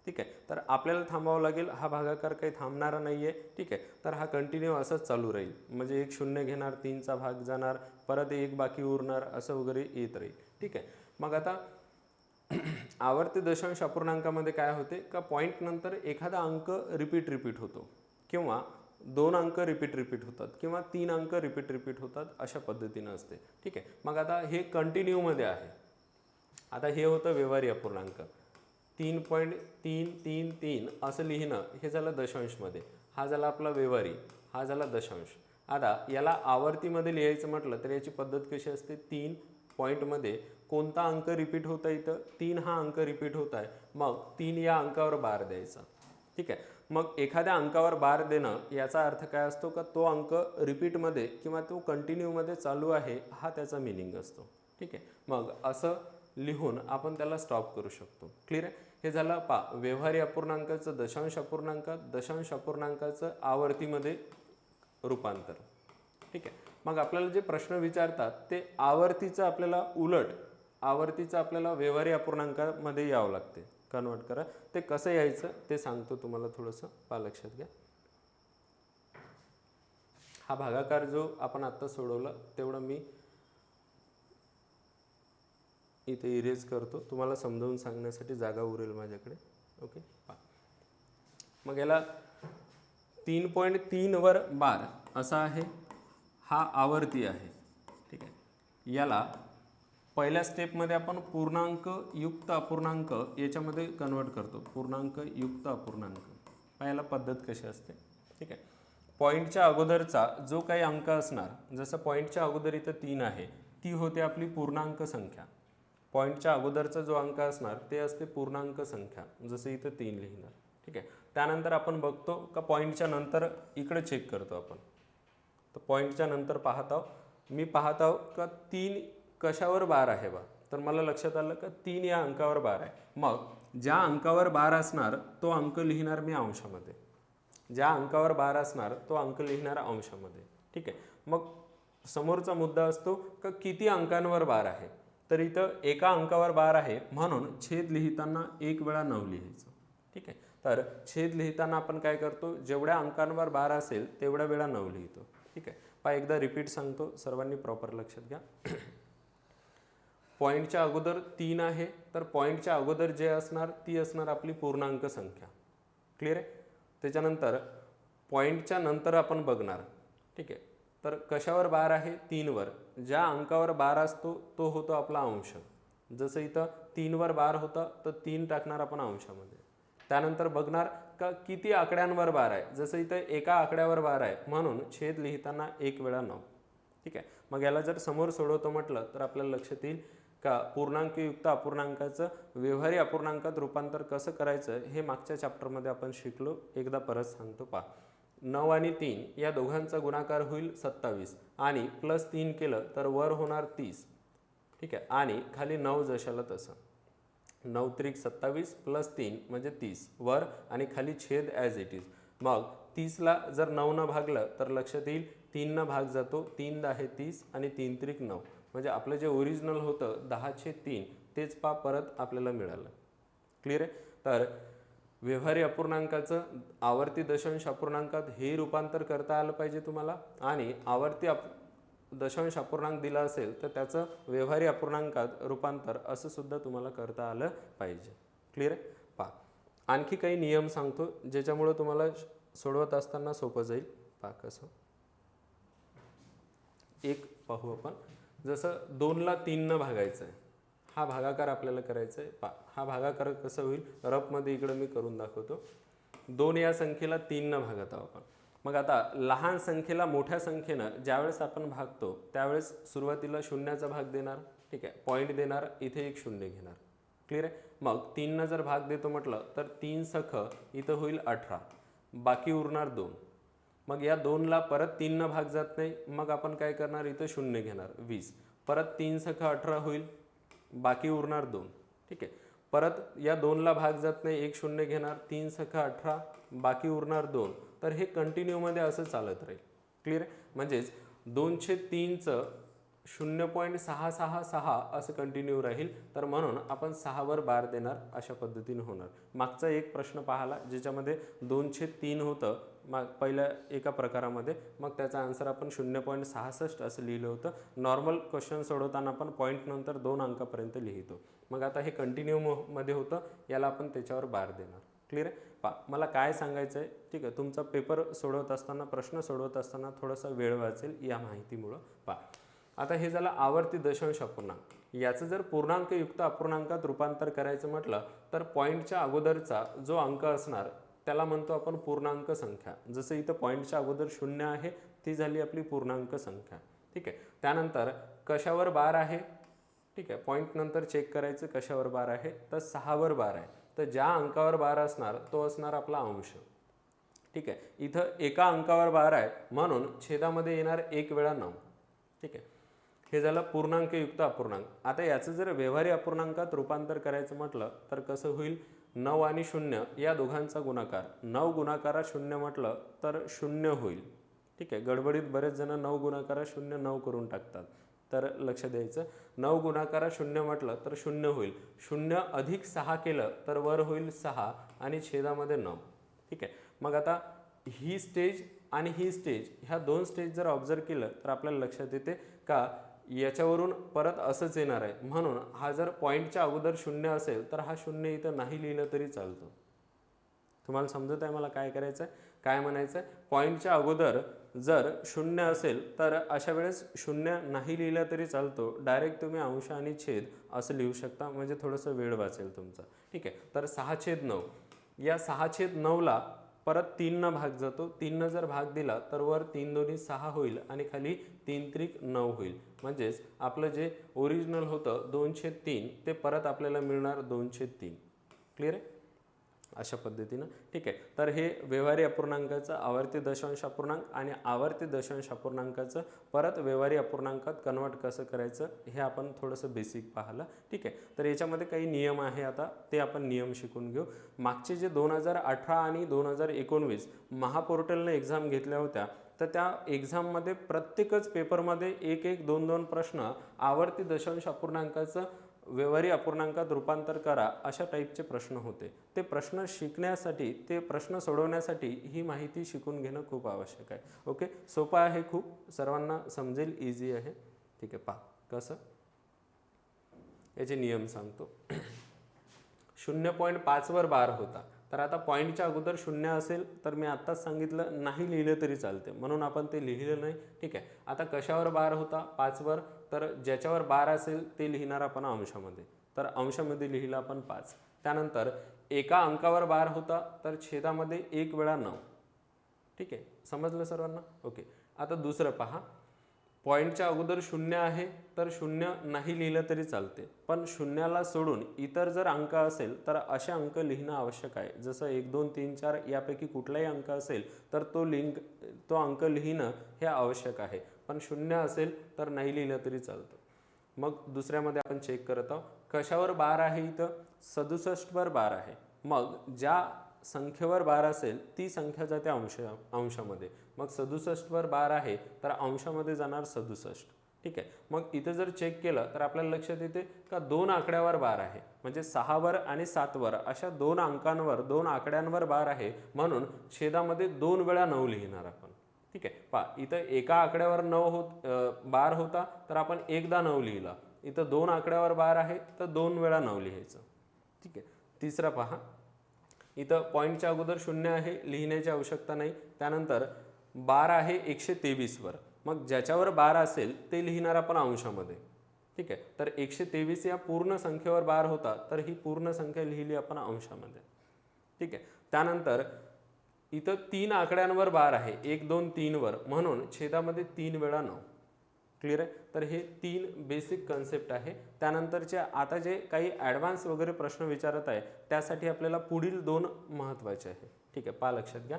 ठीक आहे. तर आपल्याला थांबावं लागेल, हा भागाकार काही थांबणारा नाही आहे. ठीक आहे. तर हा कंटिन्यू असंच चालू राहील, म्हणजे एक शून्य घेणार, 3चा भाग जाणार, परत 1 बाकी उरणार, असं वगैरे येत राहील. ठीक आहे. मग आता आवर्ती दशांश अपूर्णांकामध्ये काय होते का पॉईंट नंतर एखादा अंक रिपीट होतो किंवा 2 अंक रिपीट होतात किंवा 3 अंक रिपीट होतात, अशा पद्धतीनं असते. ठीक आहे. मग आता हे कंटिन्यूमध्ये आहे. आता हे होतं व्यवहारी अपूर्णांक, 3.333 असं लिहिणं हे झालं दशांशमध्ये, हा झाला आपला व्यवहारी, हा झाला दशांश. आता याला आवर्तीमध्ये लिहायचं म्हटलं तर याची पद्धत कशी असते, 3 पॉईंटमध्ये कोणता अंक रिपीट होता, इथं 3 हा अंक रिपीट होत आहे, मग 3 या अंकावर बार द्यायचा. ठीक आहे. मग एखाद्या अंकावर बार देणं याचा अर्थ काय असतो का तो अंक रिपीटमध्ये किंवा तो कंटिन्यूमध्ये चालू आहे, हा त्याचा मिनिंग असतो. ठीक आहे. मग असं लिहून आपण त्याला स्टॉप करू शकतो. क्लिअर आहे. हे झालं व्यवहारी अपूर्णांकाचं दशांश अपूर्णांकात, दशांश अपूर्णांकाचं आवर्तीमध्ये रूपांतर. ठीक आहे. मग आपल्याला जे प्रश्न विचारतात ते आवर्तीचं आपल्याला उलट, आवर्तीचं आपल्याला व्यवहारी अपूर्णांकामध्ये यावं लागते, कन्वर्ट करा. ते कसं यायचं ते सांगतो तुम्हाला थोडंसं, लक्षात घ्या. हा भागाकार जो आपण आत्ता सोडवला तेवढं मी इथे इरेज करतो, तुम्हाला समजावून सांगण्यासाठी जागा उरेल माझ्याकडे. ओके. मग याला 3.3 वर बार असा आहे, हा आवर्ती आहे. ठीक आहे. याला पहिल्या स्टेपमध्ये आपण पूर्णांक युक्त अपूर्णांक याच्यामध्ये कन्वर्ट करतो, पूर्णांक युक्त अपूर्णांक. पहिला पद्धत कशी असते. ठीक आहे. पॉईंटच्या अगोदरचा जो काही अंक असणार, जसं पॉईंटच्या अगोदर इथं 3 आहे, ती होते आपली पूर्णांक संख्या. पॉईंटच्या अगोदरचा जो अंक असणार ते असते पूर्णांक संख्या, जसं इथं 3 लिहिणार. ठीक आहे. त्यानंतर आपण बघतो का पॉईंटच्या नंतर इकडे चेक करतो आपण. तर पॉईंटच्या नंतर पाहत आहोत मी पाहत आहोत का 3 कशावर बार आहे बा. तर मला लक्षात आलं का 3 या अंकावर बार आहे. मग ज्या अंकावर बार असणार तो अंक लिहिणार मी अंशामध्ये. ज्या अंकावर बार असणार तो अंक लिहिणार अंशामध्ये. ठीक आहे. मग समोरचा मुद्दा असतो का किती अंकांवर बार आहे. तर इथं एका अंकावर बार आहे म्हणून छेद लिहिताना एक वेळा 9 लिहायचं. ठीक आहे. तर छेद लिहिताना आपण काय करतो, जेवढ्या अंकांवर बार असेल तेवढ्या वेळा 9 लिहितो. ठीक आहे. पहा एकदा रिपीट सांगतो, सर्वांनी प्रॉपर लक्षात घ्या. पॉईंटच्या अगोदर 3 आहे तर पॉईंटच्या अगोदर जे असणार ती असणार आपली पूर्णांक संख्या. क्लिअर आहे. त्याच्यानंतर पॉईंटच्या नंतर आपण बघणार. ठीक आहे. तर कशावर बार आहे, 3 वर. ज्या अंकावर बार असतो तो होतो आपला अंश. जसं इथं 3 वर बार होता तर 3 टाकणार आपण अंशामध्ये. त्यानंतर बघणार का किती आकड्यांवर बार आहे. जसं इथं एका आकड्यावर बार आहे म्हणून छेद लिहिताना एक वेळा 9. ठीक आहे. मग याला जर समोर सोडवतो म्हटलं तर आपल्याला लक्षात येईल का पूर्णांकयुक्त अपूर्णांकाचं व्यवहारी अपूर्णांकात रूपांतर कसं करायचं हे मागच्या चॅप्टरमध्ये आपण शिकलो. एकदा परत सांगतो पहा. 9 आणि 3 या दोघांचा गुणाकार होईल 27 आणि +3 केलं तर वर होणार 30. ठीक आहे. आणि खाली 9 जशाला तसं. 9 त्रिक 27 +3 म्हणजे 30 वर आणि खाली छेद ॲज इट इज. मग 30ला जर 9 न भागलं तर लक्षात येईल 3 न भाग जातो. 3 10 30 आणि 3 त्रिक 9 म्हणजे आपलं जे ओरिजिनल होतं 10/3 तेच पा परत आपल्याला मिळालं. क्लिअर आहे. तर व्यवहारी अपूर्णांकाचं आवर्ती दशांश अपूर्णांकात हे रूपांतर करता आलं पाहिजे तुम्हाला. आणि आवर्ती दशांश अपूर्णांक दिला असेल तर त्याचं व्यवहारी अपूर्णांकात रूपांतर असं सुद्धा तुम्हाला करता आलं पाहिजे. क्लिअर आहे. पहा आणखी काही नियम सांगतो ज्याच्यामुळं तुम्हाला सोडवत असताना सोपं जाईल. पहा कसं एक पाहू आपण. जसं 2ला 3 न भागायचं आहे. हा भागाकार आपल्याला करायचा आहे. पहा हा भागाकार कसं होईल रफमध्ये इकडं मी करून दाखवतो. 2 या संख्येला 3 न भागत आहोत आपण. मग आता लहान संख्येला मोठ्या संख्येनं ज्यावेळेस आपण भागतो त्यावेळेस सुरुवातीला शून्याचा भाग देणार. ठीक आहे. पॉईंट देणार, इथे एक शून्य घेणार. क्लिअर आहे. मग 3 न जर भाग देतो म्हटलं तर 3 सख इथं होईल 18, बाकी उरणार 2. मग या 2ला परत 3 न भाग जात नाही. मग आपण काय करणार, इथं शून्य घेणार 20. परत 3 सख 18 होईल, बाकी उरणार 2. ठीक आहे. परत या 2ला भाग जात नाही, एक शून्य घेणार, 3 सख 18, बाकी उरणार 2. तर हे कंटिन्यूमध्ये असं चालत राहील. क्लिअर आहे. म्हणजेच 2/3चं 0.666 असं कंटिन्यू राहील. तर म्हणून आपण 6 वर बार देणार अशा पद्धतीने होणार. मागचा एक प्रश्न पाहिला ज्याच्यामध्ये 2/3 होतं पहिल्या एका प्रकारामध्ये. मग त्याचा आन्सर आपण 0.66 असं लिहिलं होतं. नॉर्मल क्वेश्चन सोडवताना आपण पॉईंट नंतर 2 अंकापर्यंत लिहितो. मग आता हे कंटिन्यू मध्ये होतं, याला आपण त्याच्यावर बार देणार. क्लिअर आहे. पहा मला काय सांगायचं आहे. ठीक आहे. तुमचा पेपर सोडवत असताना प्रश्न सोडवत असताना थोडासा वेळ वाचेल या माहितीमुळं. पहा आता हे झालं आवर्ती दशांश अपूर्णांक. याचं जर पूर्णांकयुक्त अपूर्णांकात रूपांतर करायचं म्हटलं तर पॉईंटच्या अगोदरचा जो अंक असणार त्याला म्हणतो आपण पूर्णांक संख्या. जसं इथं पॉईंटच्या अगोदर 0 आहे ती झाली आपली पूर्णांक संख्या. ठीक आहे. त्यानंतर कशावर बार आहे. ठीक आहे. पॉईंट नंतर चेक करायचं कशावर बार आहे तर 6 वर बार आहे. तर ज्या अंकावर बार असणार तो असणार आपला अंश. ठीक आहे. इथं एका अंकावर बार आहे म्हणून छेदामध्ये येणार एक वेळा 9. ठीक आहे. हे झालं पूर्णांकयुक्त अपूर्णांक. आता याचं जर व्यवहारी अपूर्णांकात रूपांतर करायचं म्हटलं तर कसं होईल, 9 आणि 0 या दोघांचा गुणाकार. 9 गुणाकारात 0 म्हटलं तर 0 होईल. ठीक आहे. गडबडीत बरेच जण 9 गुणाकारात 0 9 करून टाकतात. तर लक्ष द्यायचं. 9 गुणाकारात 0 म्हटलं तर 0 होईल. 0 अधिक 6 केलं तर वर होईल 6 आणि छेदामध्ये 9. ठीक आहे. मग आता ही स्टेज आणि ही स्टेज ह्या 2 स्टेज जर ऑब्झर्व केलं तर आपल्याला लक्षात येते का याच्यावरून परत असंच येणार आहे. म्हणून हा जर पॉईंटच्या अगोदर 0 असेल तर हा 0 इथं नाही लिहिलं तरी चालतं. तुम्हाला समजत आहे मला काय करायचं आहे, काय म्हणायचं आहे. पॉईंटच्या अगोदर जर 0 असेल तर अशा वेळेस 0 नाही लिहिलं तरी चालतो. डायरेक्ट तुम्ही अंश आणि छेद असं लिहू शकता म्हणजे थोडंसं वेळ वाचेल तुमचा. ठीक आहे. तर 6/9 या 6/9ला परत 3 न भाग जातो. 3 न जर भाग दिला तर वर 3 दोन्ही 6 होईल आणि खाली 3 त्रिक 9 होईल. म्हणजेच आपलं जे ओरिजिनल होतं 2/3 ते परत आपल्याला मिळणार 2/3. क्लिअर आहे. अशा पद्धतीनं, ठीक आहे. तर हे व्यवहारी अपूर्णांकाचं आवर्ती दशांश अपूर्णांक आणि आवर्ती दशांश अपूर्णांकाचं परत व्यवहारी अपूर्णांकात कन्वर्ट कसं करायचं हे आपण थोडंसं बेसिक पाहिलं, ठीक आहे. तर याच्यामध्ये काही नियम आहे, आता ते आपण नियम शिकून घेऊ. मागचे जे 2018 आणि 2019 महापोर्टलनं एक्झाम घेतल्या होत्या, तर त्या एक्झाममध्ये प्रत्येकच पेपरमध्ये एक एक दोन दोन प्रश्न आवर्ती दशांश अपूर्णांकाचं व्यवहारी अपूर्णांकात रूपांतर करा अशा टाईपचे प्रश्न होते. ते प्रश्न शिकण्यासाठी, ते प्रश्न सोडवण्यासाठी ही माहिती शिकून घेणं खूप आवश्यक आहे. ओके, सोपं आहे, खूप सर्वांना समजेल, इझी आहे, ठीक आहे. पहा कसं, याचे नियम सांगतो. 0.5 वर बार होता, तर आता पॉईंटच्या अगोदर 0 असेल तर मी आत्ताच सांगितलं नाही लिहिलं तरी चालते, म्हणून आपण ते लिहिलं नाही, ठीक आहे. आता कशावर बार होता? 5 वर, तर ज्याच्यावर बार असेल ते लिहिणार आपण अंशामध्ये, तर अंशामध्ये लिहिलं आपण 5. त्यानंतर एका अंकावर बार होता, तर छेदामध्ये 1 वेळा 9, ठीक आहे. समजलं सर्वांना? ओके. आता दुसरं पहा, पॉईंटच्या अगोदर 0 आहे, तर 0 नाही लिहिलं तरी चालते, पण 0ला सोडून इतर जर अंक असेल तर असे अंक लिहिणं आवश्यक आहे. जसं 1 2 3 4 यापैकी कुठलाही अंक असेल तर तो अंक लिहिणं हे आवश्यक आहे, पण 0 असेल तर नाही लिहिलं तरी चालतं. मग दुसऱ्यामध्ये आपण चेक करत आहोत, कशावर बार आहे? इथं 67 वर बार आहे. मग ज्या संख्येवर बार असेल ती संख्या जाते अंशामध्ये. मग 67 वर बार आहे तर अंशामध्ये जाणार 67, ठीक आहे. मग इथं जर चेक केलं तर आपल्याला लक्षात येते का 2 आकड्यावर बार आहे, म्हणजे 6 वर आणि 7 वर अशा 2 अंकांवर, 2 आकड्यांवर बार आहे, म्हणून छेदामध्ये 2 वेळा 9 लिहिणार आपण, ठीक आहे. पहा, इथं एका आकड्यावर 9 बार होता तर आपण एकदा 9 लिहिला. इथं 2 आकड्यावर बार आहे तर 2 वेळा 9 लिहायचं, ठीक आहे. तिसरा पहा, इथं पॉईंटच्या अगोदर 0 आहे, लिहिण्याची आवश्यकता नाही. त्यानंतर बार आहे 123 वर, मग ज्याच्यावर बार असेल ते लिहिणार आपण अंशामध्ये, ठीक आहे. तर 123 या पूर्ण संख्येवर बार होता, तर ही पूर्ण संख्या लिहिली आपण अंशामध्ये, ठीक आहे. त्यानंतर इथं 3 आकड्यांवर बार आहे, 1 2 3 वर, म्हणून छेदामध्ये 3 वेळा 9, क्लिअर आहे. तर हे 3 बेसिक कन्सेप्ट आहे. त्यानंतरचे आता जे काही ॲडव्हान्स वगैरे प्रश्न विचारत आहे त्यासाठी आपल्याला पुढील 2 महत्त्वाचे आहे, ठीक आहे. पहा, लक्षात घ्या.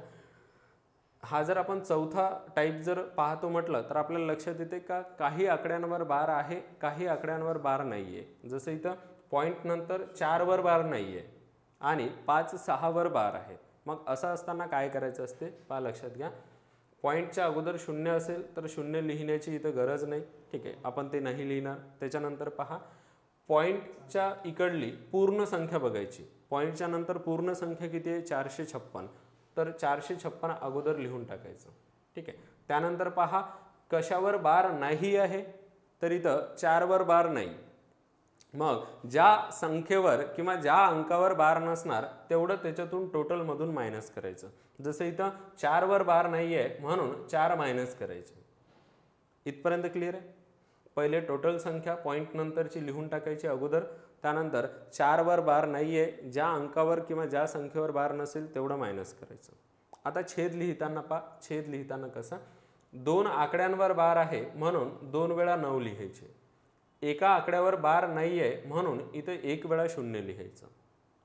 हा जर आपण चौथा टाईप जर पाहतो म्हटलं तर आपल्याला लक्षात येते का काही आकड्यांवर बार आहे, काही आकड्यांवर बार नाही आहे. जसं इथं पॉईंट नंतर 4 वर बार नाही आहे आणि 5 6 वर बार आहे. मग असं असताना काय करायचं असते? पहा, लक्षात घ्या. पॉईंटच्या अगोदर 0 असेल तर 0 लिहिण्याची इथं गरज नाही, ठीक आहे, आपण ते नाही लिहिणार. त्याच्यानंतर पहा, पॉईंटच्या इकडली पूर्ण संख्या बघायची. पॉईंटच्या नंतर पूर्ण संख्या किती आहे? 456, तर 456 अगोदर लिहून टाकायचं, ठीक आहे. त्यानंतर पहा, कशावर बार नाही आहे? तर इथं 4 वर बार नाही. मग ज्या संख्येवर किंवा ज्या अंकावर बार नसणार तेवढं त्याच्यातून टोटलमधून मायनस करायचं. जसं इथं 4 वर बार नाही आहे म्हणून 4 मायनस करायचे. इथपर्यंत क्लिअर आहे? पहिले टोटल संख्या पॉईंट नंतरची लिहून टाकायची अगोदर, त्यानंतर 4 वर बार नाही आहे, ज्या अंकावर किंवा ज्या संख्येवर बार नसेल तेवढं मायनस करायचं. आता छेद लिहिताना पहा, छेद लिहिताना कसं, 2 आकड्यांवर बार आहे म्हणून 2 वेळा 9 लिहायचे. एका आकड्यावर बार नाही आहे म्हणून इथं 1 वेळा 0 लिहायचं,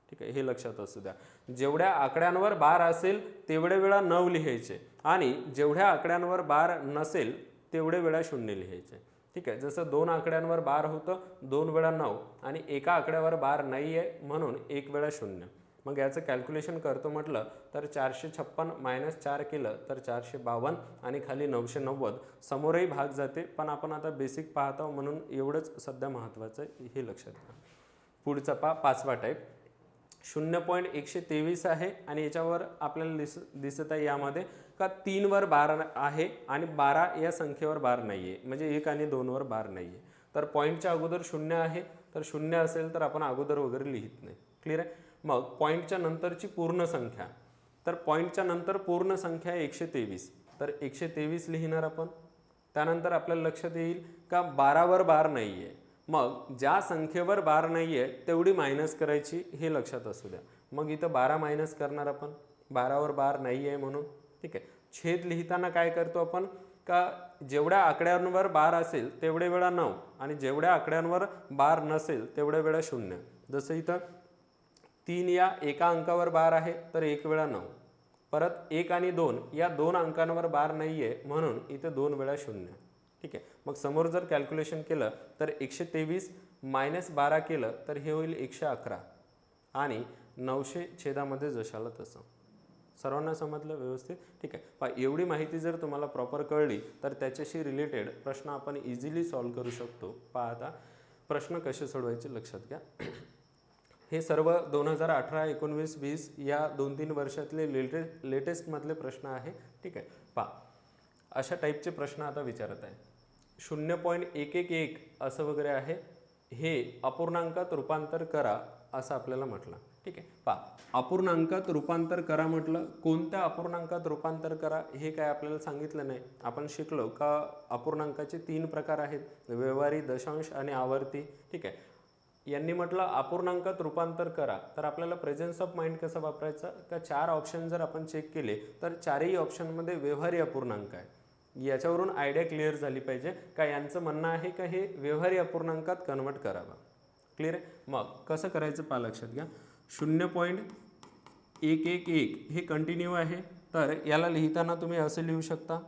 ठीक आहे. हे लक्षात असू द्या. जेवढ्या आकड्यांवर बार असेल तेवढे वेळा 9 लिहायचे आणि जेवढ्या आकड्यांवर बार नसेल तेवढे वेळा 0 लिहायचे, ठीक आहे. जसं 2 आकड्यांवर बार होतं, 2 वेळा 9, आणि एका आकड्यावर बार नाही आहे म्हणून 1 वेळा 0. मग याचं कॅल्क्युलेशन करतो म्हटलं तर 456 मायनस 4 केलं तर 452 आणि खाली 990. समोरही भाग जाते, पण आपण आता बेसिक पाहत आहोत म्हणून एवढंच सध्या महत्त्वाचं आहे, हे लक्षात घ्या. पुढचा पहा, 5वा टाईप. 0.123 आहे आणि याच्यावर आपल्याला दिसत आहे यामध्ये का 3 वर बार आहे आणि 12 या संख्येवर बार नाही आहे, म्हणजे 1 आणि 2 वर बार नाही आहे. तर पॉईंटच्या अगोदर 0 आहे, तर 0 असेल तर आपण अगोदर वगैरे लिहित नाही, क्लिअर आहे. मग पॉईंटच्या नंतरची पूर्ण संख्या, तर पॉईंटच्या नंतर पूर्ण संख्या आहे 123, तर 123 लिहिणार आपण. त्यानंतर आपल्याला लक्षात येईल का 12 वर बार नाही आहे, मग ज्या संख्येवर बार नाही आहे तेवढी मायनस करायची, हे लक्षात असू द्या. मग इथं 12 मायनस करणार आपण, 12 वर बार नाही आहे म्हणून, ठीक आहे. छेद लिहिताना काय करतो आपण का जेवढ्या आकड्यांवर बार असेल तेवढे वेळा 9 आणि जेवढ्या आकड्यांवर बार नसेल तेवढ्या वेळा 0. जसं इथं 3 या एका अंकावर बार आहे तर 1 वेळा 9, परत 1 आणि 2 या 2 अंकांवर बार नाही आहे म्हणून इथे 2 वेळा 0. ठीक आहे, मग समोर जर कॅल्क्युलेशन केलं तर 123 मायनस 12 केलं तर हे होईल 111 आणि 900 छेदामध्ये जशाला तसं. सर्वांना समजलं व्यवस्थित? ठीक आहे, पहा एवढी माहिती जर तुम्हाला प्रॉपर कळली तर त्याच्याशी रिलेटेड प्रश्न आपण इझिली सॉल्व करू शकतो. पहा आता प्रश्न कसे सोडवायचे लक्षात घ्या. हे सर्व 2018, 19, 20 या 2-3 वर्षातले लेटेस्टमधले प्रश्न आहे. ठीक आहे, पहा अशा टाईपचे प्रश्न आता विचारत आहे. 0.111 असं वगैरे आहे, हे अपूर्णांकात रूपांतर करा असं आपल्याला म्हटलं. ठीक आहे, पहा अपूर्णांकात रूपांतर करा म्हटलं, कोणत्या अपूर्णांकात रूपांतर करा हे काय आपल्याला सांगितलं नाही. आपण शिकलो का अपूर्णांकाचे 3 प्रकार आहेत, व्यवहारी, दशांश आणि आवर्ती. ठीक आहे, यांनी म्हटलं अपूर्णांकात रूपांतर करा तर आपल्याला प्रेझेन्स ऑफ माइंड कसं वापरायचं का 4 ऑप्शन जर आपण चेक केले तर 4ही ऑप्शनमध्ये व्यवहारी अपूर्णांक आहे. याच्यावरून आयडिया क्लिअर झाली पाहिजे का यांचं म्हणणं आहे का हे व्यवहारी अपूर्णांकात कन्वर्ट करावं. क्लिअर आहे? मग कसं करायचं पहा लक्षात घ्या. 0.111 हे कंटिन्यू आहे तर याला लिहिताना तुम्ही असं लिहू शकता.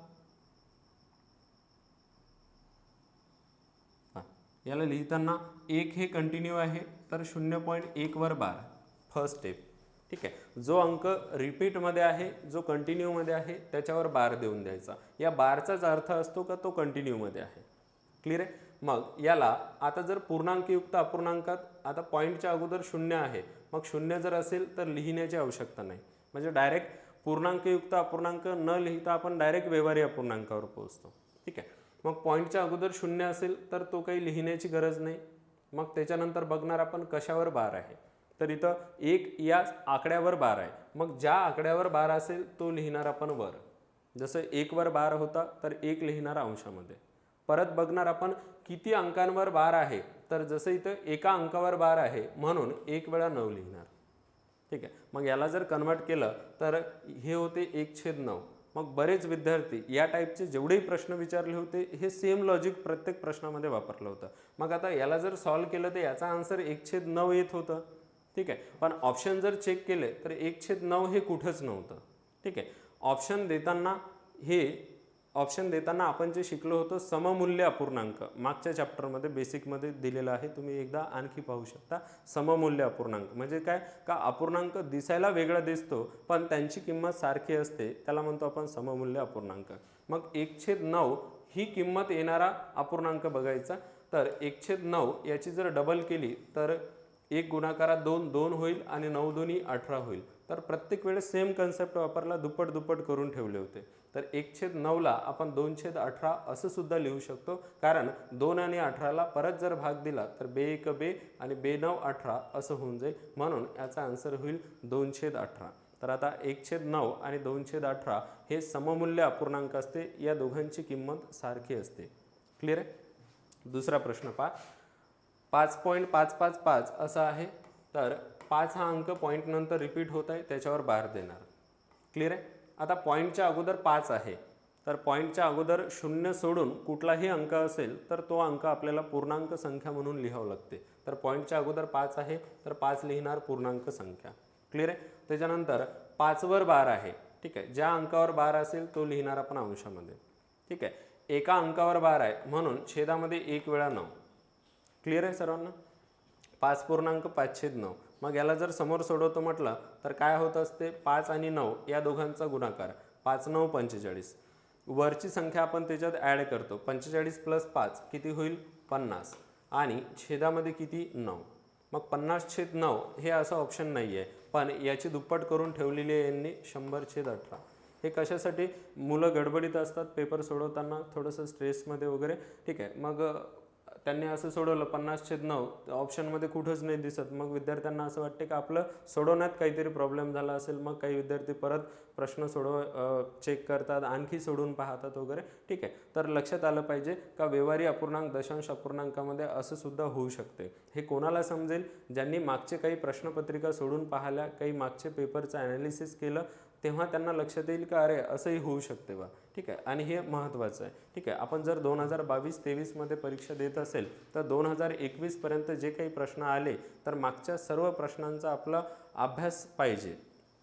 याला लिहिताना 1 हे कंटिन्यू आहे तर 0.1 वर बार फर्स्ट स्टेप. ठीक आहे, जो अंक रिपीटमध्ये आहे, जो कंटिन्यूमध्ये आहे त्याच्यावर बार देऊन द्यायचा. या बारचाच अर्थ असतो का तो कंटिन्यूमध्ये आहे. क्लिअर आहे? मग याला आता जर पूर्णांकयुक्त अपूर्णांकात आता पॉईंटच्या अगोदर 0 आहे, मग 0 जर असेल तर लिहिण्याची आवश्यकता नाही. म्हणजे डायरेक्ट पूर्णांकयुक्त अपूर्णांक न लिहिता आपण डायरेक्ट व्यवहारी अपूर्णांकावर पोहोचतो. ठीक आहे, मग पॉईंटच्या अगोदर 0 असेल तर तो काही लिहिण्याची गरज नाही. मग त्याच्यानंतर बघणार आपण कशावर बार आहे. तर इथं 1 या आकड्यावर बार आहे, मग ज्या आकड्यावर बार असेल तो लिहिणार आपण वर. जसं 1 वर बार होता तर 1 लिहिणार अंशामध्ये. परत बघणार आपण किती अंकांवर बार आहे, तर जसं इथं एका अंकावर बार आहे म्हणून 1 वेळा 9 लिहिणार. ठीक आहे, मग याला जर कन्वर्ट केलं तर हे होते 1/9. मग बरेच विद्यार्थी या टाईपचे जेवढेही प्रश्न विचारले होते हे सेम लॉजिक प्रत्येक प्रश्नामध्ये वापरलं होतं. मग आता याला जर सॉल्व केलं तर याचा आन्सर 1/9 येत होतं. ठीक आहे, पण ऑप्शन जर चेक केले तर 1/9 हे कुठंच नव्हतं. ठीक आहे, ऑप्शन देताना आपण जे शिकलो होतो सममूल्य अपूर्णांक मागच्या चॅप्टरमध्ये बेसिकमध्ये दिलेलं आहे, तुम्ही एकदा आणखी पाहू शकता. सममूल्य अपूर्णांक म्हणजे काय का अपूर्णांक दिसायला वेगळा दिसतो पण त्यांची किंमत सारखी असते, त्याला म्हणतो आपण सममूल्य अपूर्णांक. मग 1/9 ही किंमत येणारा अपूर्णांक बघायचा. तर 1/9 याची जर डबल केली तर 1 गुणाकारात 2 2 होईल आणि 9 2 18 होईल. तर प्रत्येक वेळेस सेम कन्सेप्ट वापरला, दुप्पट दुप्पट करून ठेवले होते. तर 1/9 ला आपण 2/18 असं सुद्धा लिहू शकतो, कारण 2 आणि 18ला परत जर भाग दिला तर 2 1 आणि 2 9 18 असं होऊन जाईल. म्हणून याचा आन्सर होईल 2/18. तर आता 1/9 आणि 2/18 हे सममूल्य अपूर्णांक असते, या दोघांची किंमत सारखी असते. क्लिअर आहे? दुसरा प्रश्न पहा. 5.555 असा आहे, तर 5 हा अंक पॉईंट नंतर रिपीट होत आहे त्याच्यावर बार देणार. क्लिअर आहे? आता पॉईंटच्या अगोदर 5 आहे तर पॉईंटच्या अगोदर 0 सोडून कुठलाही अंक असेल तर तो अंक आपल्याला पूर्णांक संख्या म्हणून लिहावं लागते. तर पॉईंटच्या अगोदर 5 आहे तर 5 लिहिणार पूर्णांक संख्या. क्लिअर आहे? त्याच्यानंतर 5 वर बार आहे. ठीक आहे, ज्या अंकावर बार असेल तो लिहिणार आपण अंशामध्ये. ठीक आहे, एका अंकावर बार आहे म्हणून छेदामध्ये 1 वेळा 9. क्लिअर आहे सर्वांना? 5.5/9. मग याला जर समोर सोडवतो म्हटलं तर काय होत असते, 5 आणि 9 या दोघांचा गुणाकार, 5 9 45. वरची संख्या आपण त्याच्यात ॲड करतो, 45 + 5 किती होईल 50 आणि छेदामध्ये किती 9. मग 50/9 हे असं ऑप्शन नाही आहे, पण याची दुप्पट करून ठेवलेली आहे यांनी 100/18. हे कशासाठी, मुलं गडबडीत असतात पेपर सोडवताना, थोडंसं स्ट्रेसमध्ये वगैरे. ठीक आहे, मग त्यांनी असं सोडवलं 50/9 ऑप्शनमध्ये कुठंच नाही दिसत. मग विद्यार्थ्यांना असं वाटते का आपलं सोडवण्यात काहीतरी प्रॉब्लेम झाला असेल. मग काही विद्यार्थी परत प्रश्न चेक करतात, आणखी सोडून पाहतात वगैरे. ठीक आहे, तर लक्षात आलं पाहिजे का व्यवहारी अपूर्णांक दशांश अपूर्णांकामध्ये असं सुद्धा होऊ शकते. हे कोणाला समजेल, ज्यांनी मागचे काही प्रश्नपत्रिका सोडून पाहिल्या, काही मागचे पेपरचं ॲनालिसिस केलं, तेव्हा त्यांना लक्षात येईल का अरे असंही होऊ शकते बा. ठीक आहे, आणि हे महत्त्वाचं आहे. ठीक आहे, आपण जर 2022-23 मध्ये परीक्षा देत असेल तर 2021 पर्यंत जे काही प्रश्न आले तर मागच्या सर्व प्रश्नांचा आपला अभ्यास पाहिजे,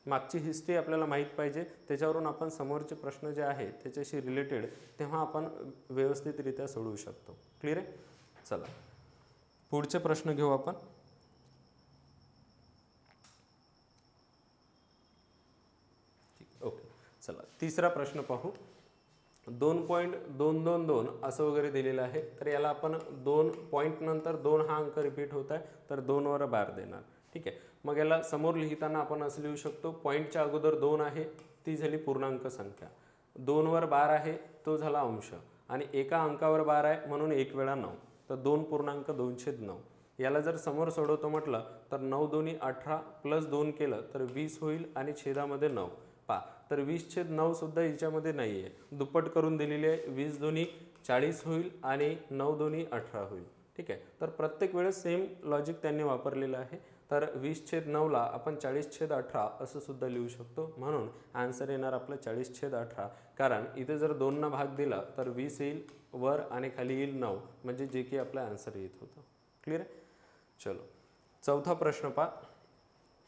मागची हिस्ट्री आपल्याला माहीत पाहिजे, त्याच्यावरून आपण समोरचे प्रश्न जे आहे त्याच्याशी रिलेटेड तेव्हा आपण व्यवस्थितरित्या सोडवू शकतो. क्लिअर आहे? चला पुढचे प्रश्न घेऊ आपण. ओके, चला तिसरा प्रश्न पाहू. 2.222 असं वगैरे दिलेलं आहे, तर याला आपण 2 पॉईंट नंतर 2 हा अंक रिपीट होत आहे, तर 2 वर बार देणार. ठीक आहे, मग याला समोर लिहिताना आपण असं लिहू शकतो, पॉईंटच्या अगोदर 2 आहे ती झाली पूर्णांक संख्या, 2 वर बार आहे तो झाला अंश, आणि एका अंकावर बार आहे म्हणून 1 वेळा 9, तर 2.2/9. याला जर समोर सोडवतो म्हटलं तर 9 दोन्ही 18 प्लस 2 केलं तर 20 होईल, आणि छेदामध्ये 9 पा, तर 20/9 सुद्धा याच्यामध्ये नाही आहे, दुप्पट करून दिलेली आहे. 20 दोन्ही 40 होईल आणि 9 दोन्ही 18 होईल. ठीक आहे, तर प्रत्येक वेळेस सेम लॉजिक त्यांनी वापरलेलं आहे. तर 20/9ला आपण 40/18 असं सुद्धा लिहू शकतो, म्हणून आन्सर येणार आपलं 40/18. कारण इथे जर 2 भाग दिला तर 20 येईल वर आणि खाली येईल 9, म्हणजे जे की आपलं आन्सर येत होतं. क्लिअर आहे? चलो चौथा प्रश्न पहा.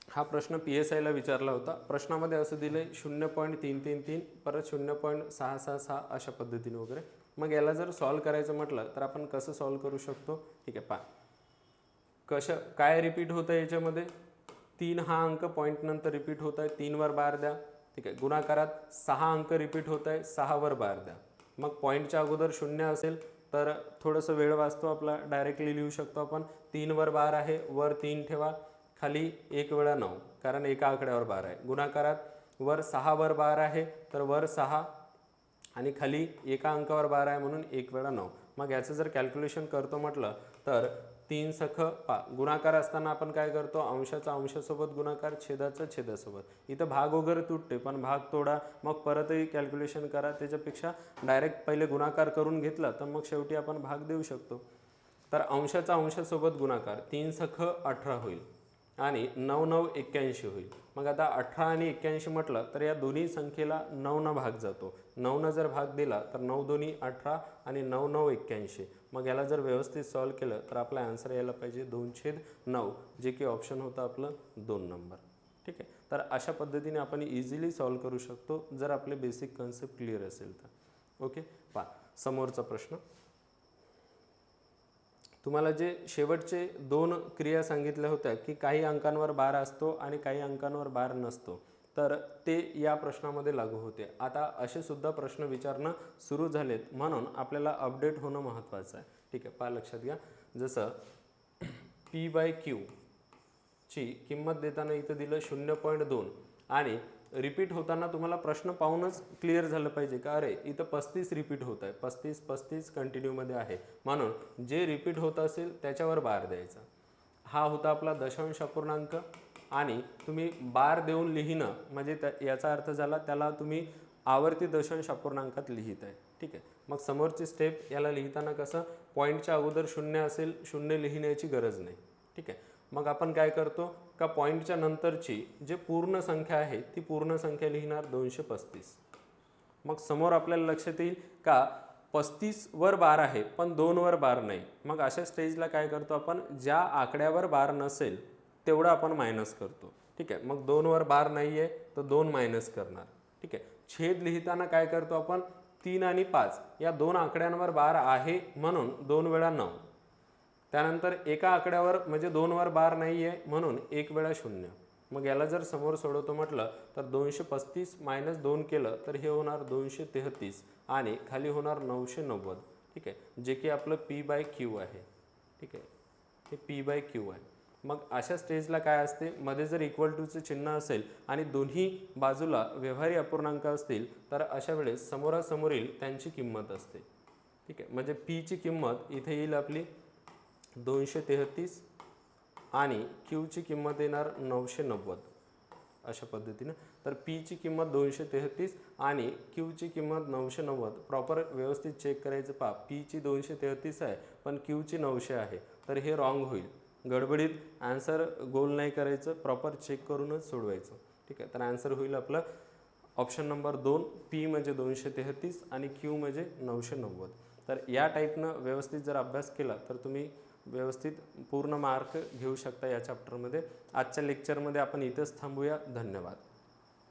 हा प्रश्न PSIला विचारला होता. प्रश्नामध्ये असं दिलंय 0.333 परत 0.666 अशा पद्धतीने वगैरे. मग याला जर सॉल्व करायचं म्हटलं तर आपण कसं सॉल्व करू शकतो? ठीक आहे, पहा काय रिपीट होतं याच्यामध्ये, 3 हा अंक पॉईंट नंतर रिपीट होत आहे, 3 वर बार द्या. ठीक आहे, गुणाकारात 6 अंक रिपीट होत आहे, 6 वर बार द्या. मग पॉईंटच्या अगोदर 0 असेल तर थोडंसं वेळ वाचतो आपला, डायरेक्टली लिहू शकतो आपण. 3 वर बार आहे, वर 3 ठेवा, खाली 1 वेळा 9, कारण एका आकड्यावर बार आहे. गुणाकारात वर 6 वर बार आहे, तर वर 6 आणि खाली एका अंकावर बार आहे म्हणून 1 वेळा 9. मग याचं जर कॅल्क्युलेशन करतो म्हटलं तर 3 सख गुणाकार असताना आपण काय करतो, अंशाचा अंशासोबत गुणाकार, छेदाचा छेदासोबत. इथं भाग वगैरे तुटते, पण भाग तोडा मग परतही कॅल्क्युलेशन करा, त्याच्यापेक्षा डायरेक्ट पहिले गुणाकार करून घेतला तर मग शेवटी आपण भाग देऊ शकतो. तर अंशाचा अंशासोबत गुणाकार, 3 सख 18 होईल आणि 9 9 81 होईल. मग आता 18 आणि 81 म्हटलं तर या दोन्ही संख्येला 9 भाग जातो. 9 जर भाग दिला तर 9 दोन्ही 18 आणि 9 9 81. मग याला जर व्यवस्थित सॉल्व केलं तर आपला आन्सर यायला पाहिजे 2/9, जे की ऑप्शन होतं आपलं 2 नंबर. ठीक आहे, तर अशा पद्धतीने आपण इझिली सॉल्व करू शकतो जर आपले बेसिक कन्सेप्ट क्लिअर असेल तर. ओके, पहा समोरचा प्रश्न. तुम्हाला जे शेवटचे 2 क्रिया सांगितल्या होत्या की काही अंकांवर बार असतो आणि काही अंकांवर बार नसतो, तर ते या प्रश्नामध्ये लागू होते. आता असे सुद्धा प्रश्न विचारणं सुरू झालेत, म्हणून आपल्याला अपडेट होणं महत्त्वाचं आहे. ठीक आहे, पहा लक्षात घ्या. जसं P/Q ची किंमत देताना इथं दिलं 0.2 आणि रिपीट होताना तुम्हाला प्रश्न पाहूनच क्लिअर झालं पाहिजे का अरे इथं 35 रिपीट होत आहे, 35 कंटिन्यूमध्ये आहे, म्हणून जे रिपीट होत असेल त्याच्यावर बार द्यायचा. हा होता आपला दशांश अपूर्णांक, आणि तुम्ही बार देऊन लिहिणं म्हणजे याचा अर्थ झाला त्याला तुम्ही आवर्ती दशांश अपूर्णांकात लिहित आहे. ठीक आहे, मग समोरची स्टेप याला लिहिताना कसं, पॉईंटच्या अगोदर 0 असेल, 0 लिहिण्याची गरज नाही. ठीक आहे, मग आपण काय करतो का पॉईंटच्या नंतरची जे पूर्ण संख्या आहे ती पूर्ण संख्या लिहिणार 235. मग समोर आपल्याला लक्षात येईल का 35 वर बार आहे पण 2 वर बार नाही. मग अशा स्टेजला काय करतो आपण, ज्या आकड्यावर बार नसेल तेवढं आपण मायनस करतो. ठीक आहे, मग 2 वर बार नाही आहे तर 2 मायनस करणार. ठीक आहे, छेद लिहिताना काय करतो आपण, 3 आणि 5 या 2 आकड्यांवर बार आहे म्हणून 2 वेळा 9. त्यानंतर एका आकड्यावर म्हणजे 2 वर बार नाही आहे म्हणून 1 वेळा 0. मग याला जर समोर सोडवतो म्हटलं तर 235 मायनस 2 केलं तर हे होणार 233 आणि खाली होणार 990. ठीक आहे, जे की आपलं P/Q आहे. ठीक आहे, हे P/Q आहे. मग अशा स्टेजला काय असते, मध्ये जर इक्वल टूचं चिन्ह असेल आणि दोन्ही बाजूला व्यवहारी अपूर्णांक असतील तर अशा वेळेस समोरासमोरील त्यांची किंमत असते. ठीक आहे, म्हणजे P ची किंमत इथे येईल आपली 233 आणि Q ची किंमत येणार 990 अशा पद्धतीनं. तर P ची किंमत 233 आणि Q ची किंमत 990. प्रॉपर व्यवस्थित चेक करायचं. पहा, P ची 233 आहे पण Q ची 900 आहे, तर हे रॉंग होईल. गडबडीत आन्सर गोल नाही करायचं, प्रॉपर चेक करूनच सोडवायचं. ठीक आहे, तर आन्सर होईल आपलं ऑप्शन नंबर 2, P म्हणजे 233 आणि Q म्हणजे 990. तर या टाईपनं व्यवस्थित जर अभ्यास केला तर तुम्ही व्यवस्थित पूर्ण मार्क घेऊ शकता या चॅप्टरमध्ये. आजच्या लेक्चरमध्ये आपण इथंच थांबूया. धन्यवाद.